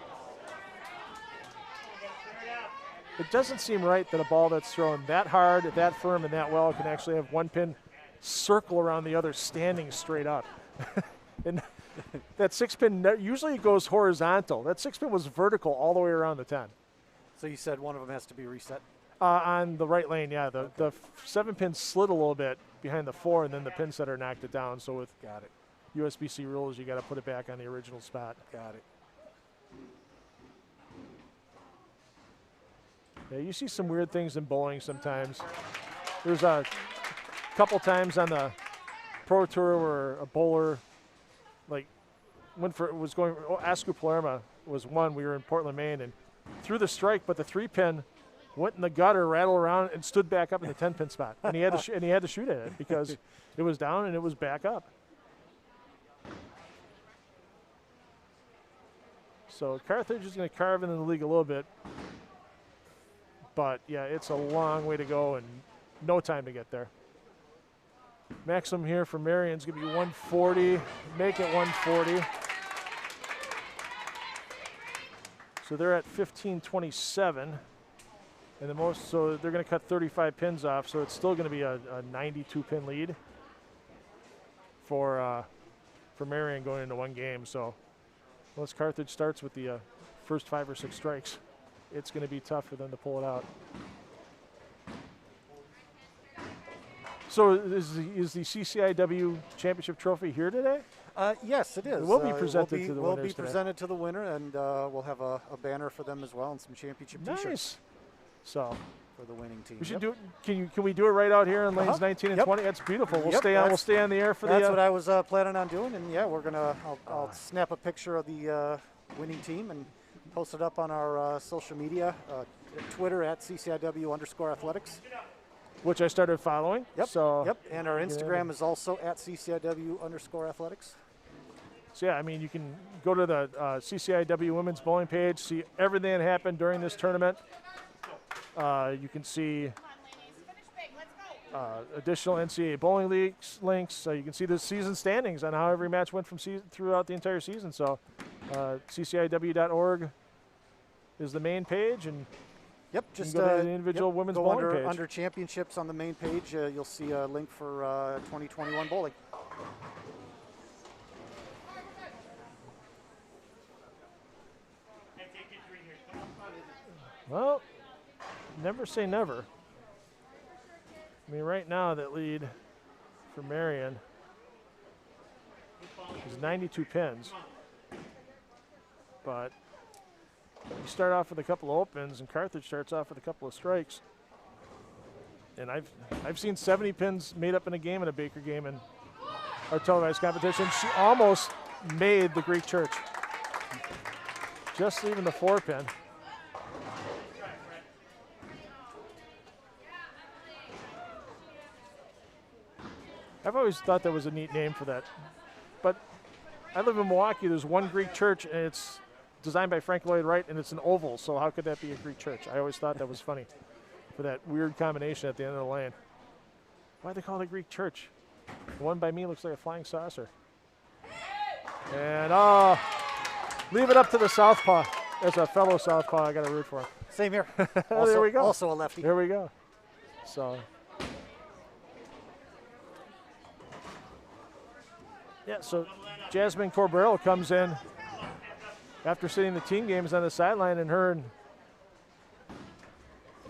S1: It doesn't seem right that a ball that's thrown that hard, that firm, and that well can actually have 1 pin circle around the other standing straight up. And that 6 pin usually goes horizontal. That 6 pin was vertical all the way around the 10.
S4: So you said one of them has to be reset?
S1: On the right lane, yeah. The 7 pin slid a little bit behind the 4, and then the pin setter knocked it down. So with
S4: Got it.
S1: USBC rules, you got to put it back on the original spot.
S4: Got it.
S1: Yeah, you see some weird things in bowling sometimes. There's a couple times on the Pro Tour where a bowler Asku Palermo was one. We were in Portland, Maine, and threw the strike, but the 3 pin went in the gutter, rattled around, and stood back up in the 10 pin spot. And he had to shoot at it because it was down and it was back up. So Carthage is going to carve into the league a little bit. But, yeah, it's a long way to go and no time to get there. Maximum here for Marian is going to be 140. Make it 140. So they're at 1527. And the most, so they're going to cut 35 pins off. So it's still going to be a 92 pin lead for Marian going into one game. So once Carthage starts with the first 5 or 6 strikes, it's going to be tough for them to pull it out. So is the CCIW Championship Trophy here today?
S4: Yes, it is.
S1: It will be presented to the winners
S4: will be
S1: today.
S4: presented to the winner, and we'll have a banner for them as well and some championship T-shirts.
S1: Nice. So
S4: for the winning team.
S1: we should do. Can we do it right out here in lanes 19 and
S4: Yep.
S1: 20? That's beautiful. We'll
S4: Yep,
S1: stay on. We'll stay on the air for
S4: That's
S1: the.
S4: what I was planning on doing, and yeah, we're gonna. I'll snap a picture of the winning team and post it up on our social media, Twitter at CCIW_athletics.
S1: Which I started following.
S4: Yep.
S1: So
S4: Yep. And our Instagram is also at CCIW_athletics.
S1: So yeah, I mean, you can go to the CCIW Women's Bowling page, see everything that happened during this tournament. You can see additional NCAA bowling leagues links. You can see the season standings on how every match went from throughout the entire season. So CCIW.org is the main page, and
S4: Yep, just
S1: go to the individual women's
S4: go
S1: bowling
S4: under,
S1: page.
S4: under championships on the main page. You'll see a link for 2021 bowling.
S1: Well, never say never. I mean, right now that lead for Marian is 92 pins. But you start off with a couple of opens, and Carthage starts off with a couple of strikes. And I've seen 70 pins made up in a game in a Baker game in our televised competition. She almost made the Greek Church. Just leaving the 4 pin. I've always thought that was a neat name for that. But I live in Milwaukee. There's one Greek church, and it's designed by Frank Lloyd Wright, and it's an oval. So how could that be a Greek church? I always thought that was funny for that weird combination at the end of the lane. Why'd they call it a Greek church? The one by me looks like a flying saucer. And leave it up to the southpaw. As a fellow southpaw, I got to root for him.
S4: Same here.
S1: There we go.
S4: Also a lefty.
S1: There we go. So, yeah, so Jasmine Corberell comes in after sitting the team games on the sideline, and her and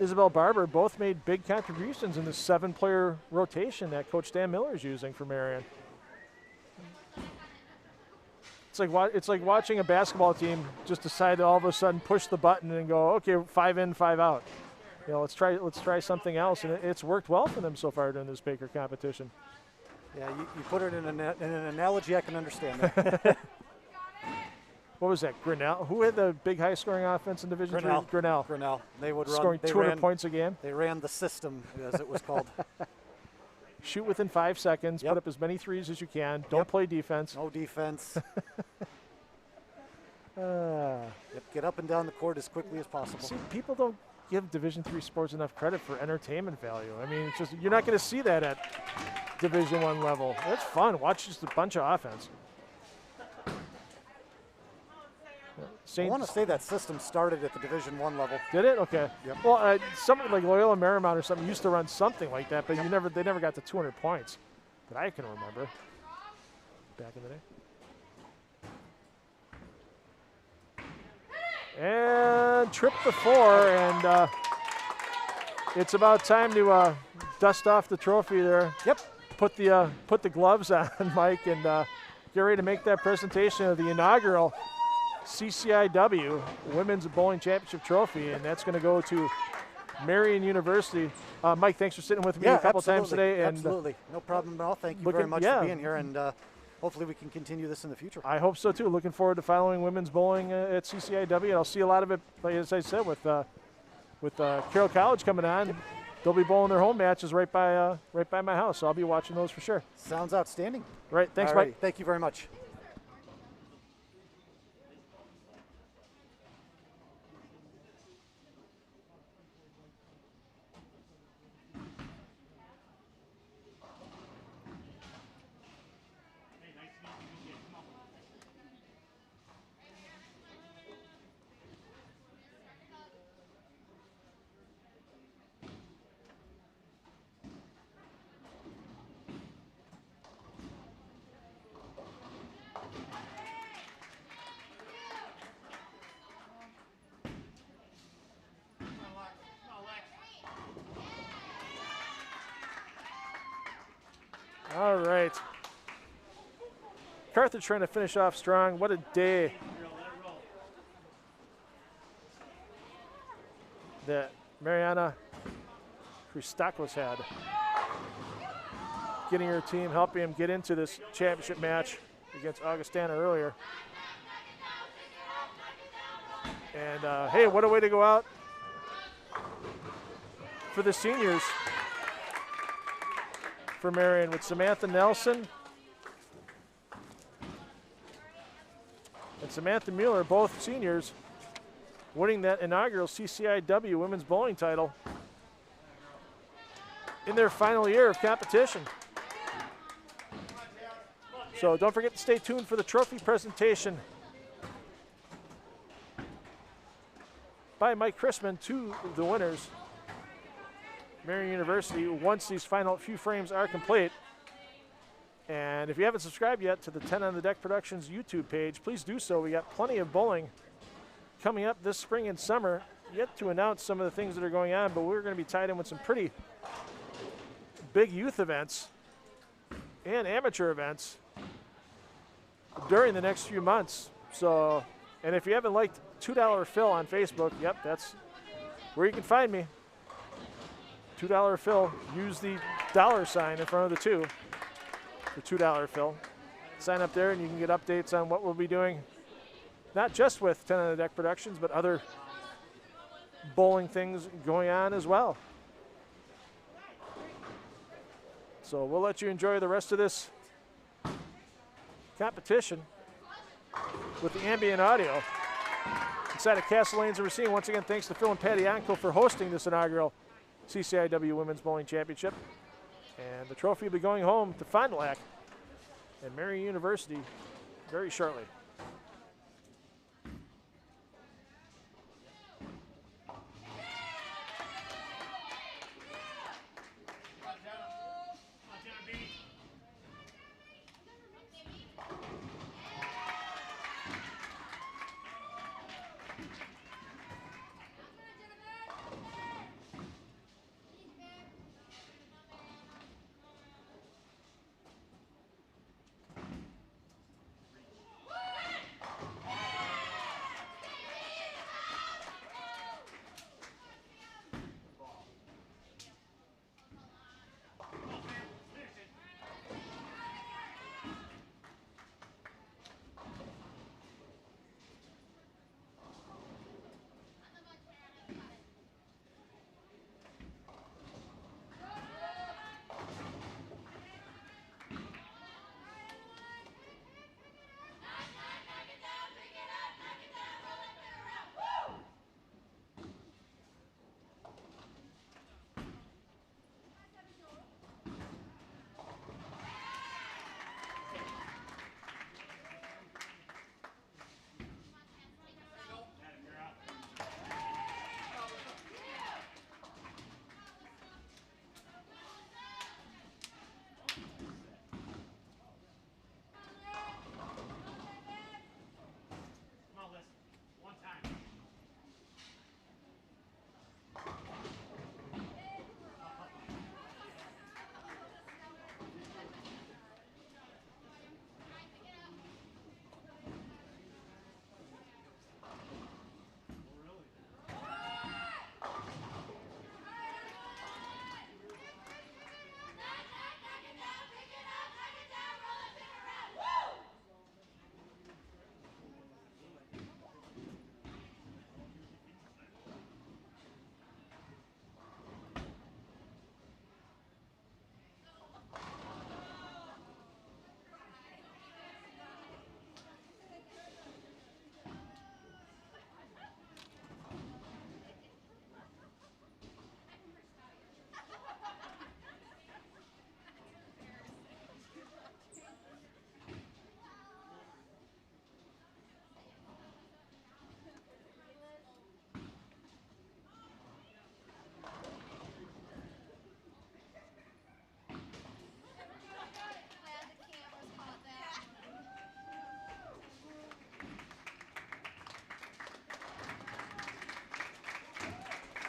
S1: Isabel Barber both made big contributions in the 7-player rotation that Coach Dan Miller is using for Marian. It's like watching a basketball team just decide to all of a sudden push the button and go, okay, 5 in, 5 out. You know, let's try something else, and it's worked well for them so far during this Baker competition.
S4: Yeah, you put it in an analogy I can understand.
S1: What was that? Grinnell? Who had the big high-scoring offense in Division III? Grinnell.
S4: Grinnell. They would
S1: scoring 200 points a game.
S4: They ran the system, as it was called.
S1: Shoot within 5 seconds. Put up as many threes as you can. Don't play defense.
S4: No defense. Get up and down the court as quickly as possible.
S1: See, people don't give Division III sports enough credit for entertainment value. I mean, it's just you're not going to see that at Division I level. It's fun. Watch just a bunch of offense.
S4: I want to say that system started at the Division I level.
S1: Did it? Okay.
S4: Yep.
S1: Well, something like Loyola Marymount or something used to run something like that, but they never got to 200 points that I can remember back in the day. And trip the 4, and it's about time to dust off the trophy there.
S4: Yep.
S1: Put the gloves on, Mike, and get ready to make that presentation of the inaugural CCIW Women's Bowling Championship Trophy, and that's going to go to Marian University. Mike, thanks for sitting with me a couple times today. And
S4: absolutely. No problem at all. Thank you very much for being here, and hopefully we can continue this in the future.
S1: I hope so, too. Looking forward to following women's bowling at CCIW, and I'll see a lot of it, like as I said, with Carroll College coming on. They'll be bowling their home matches right by my house, so I'll be watching those for sure.
S4: Sounds outstanding.
S1: Right. Thanks,
S4: Alrighty.
S1: Mike.
S4: Thank you very much.
S1: All right. Carthage trying to finish off strong. What a day that Mariana Christakos had. Getting her team, helping him get into this championship match against Augustana earlier. And hey, what a way to go out for the seniors for Marian, with Samantha Nelson and Samantha Mueller, both seniors, winning that inaugural CCIW women's bowling title in their final year of competition. So don't forget to stay tuned for the trophy presentation by Mike Chrisman to the winners, Marian University, once these final few frames are complete. And if you haven't subscribed yet to the 10 on the Deck Productions YouTube page, please do so. We got plenty of bowling coming up this spring and summer. Yet to announce some of the things that are going on, but we're going to be tied in with some pretty big youth events and amateur events during the next few months. So, and if you haven't liked $2 Phil on Facebook, yep, that's where you can find me. $2 Phil, use the $sign in front of the 2 for $2 Phil. Sign up there and you can get updates on what we'll be doing, not just with 10 on the Deck Productions, but other bowling things going on as well. So we'll let you enjoy the rest of this competition with the ambient audio inside of Castle Lanes and Racine. Once again, thanks to Phil and Patty Onko for hosting this inaugural CCIW Women's Bowling Championship. And the trophy will be going home to Fond du Lac and Marian University very shortly.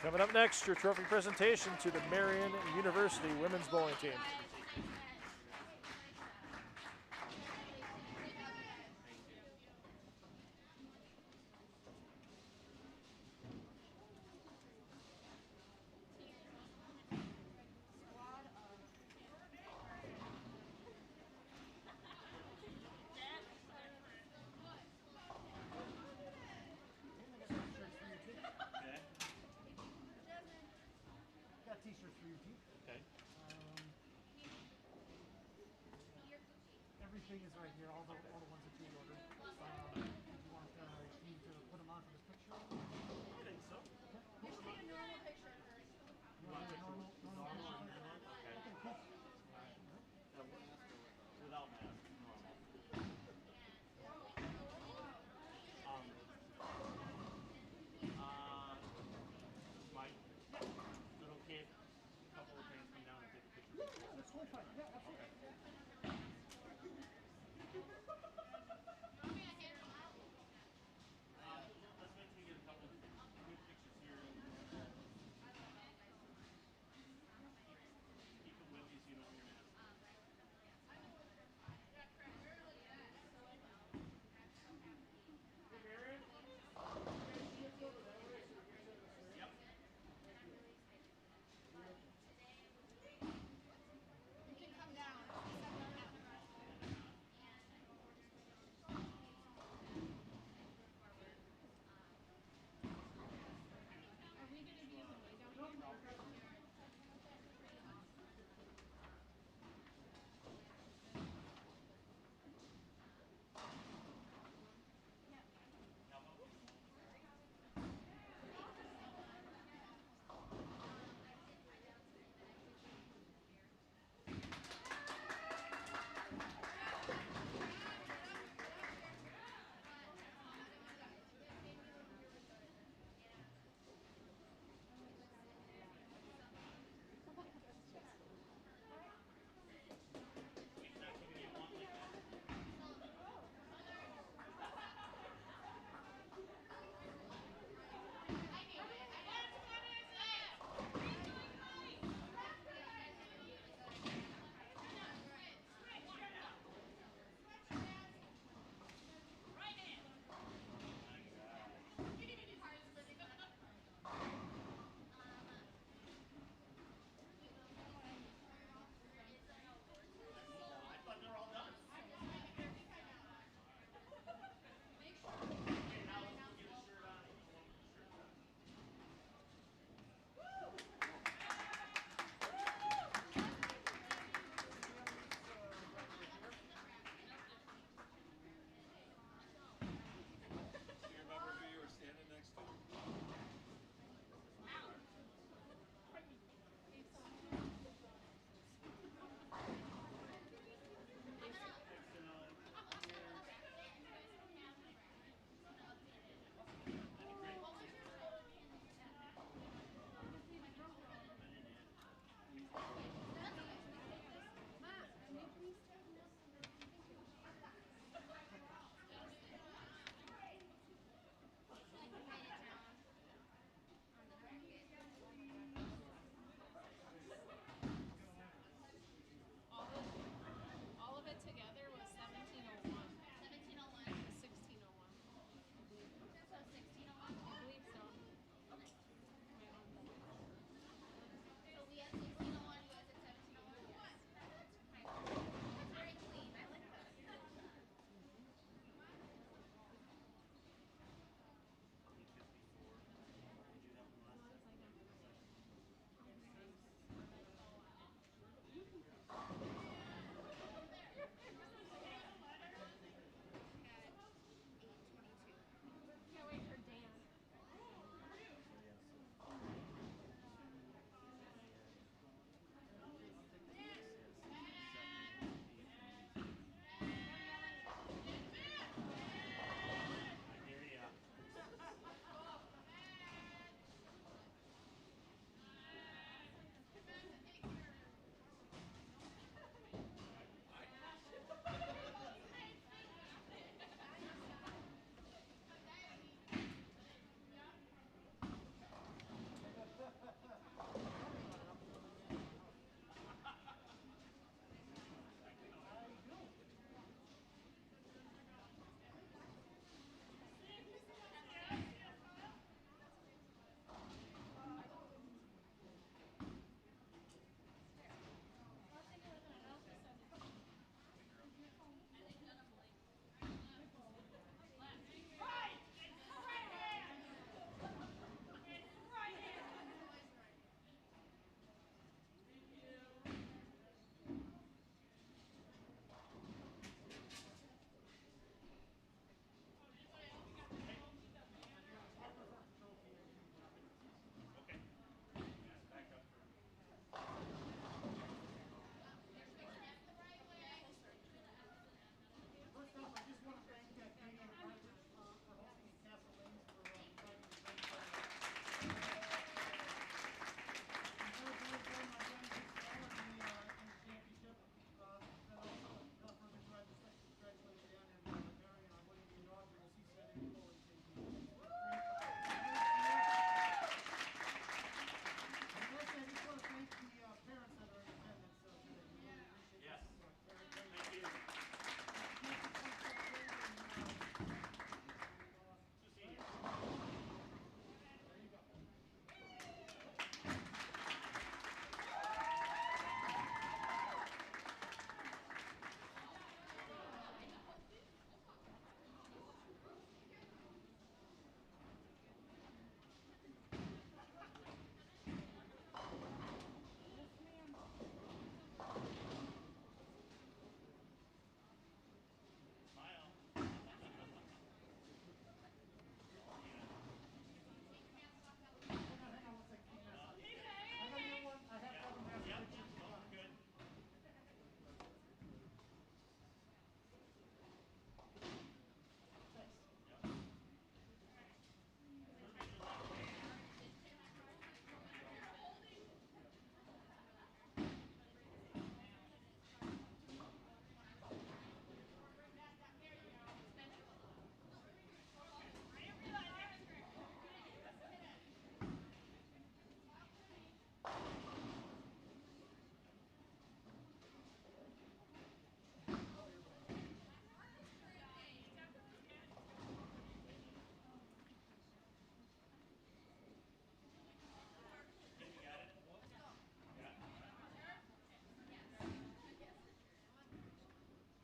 S1: Coming up next, your trophy presentation to the Marian University women's bowling team.
S4: T-shirts for your team.
S3: Okay.
S4: Everything is right here. All the ones that you ordered. If you want me to put them on for this picture?
S3: I think so.
S2: You should take a normal picture first.
S4: You want a normal?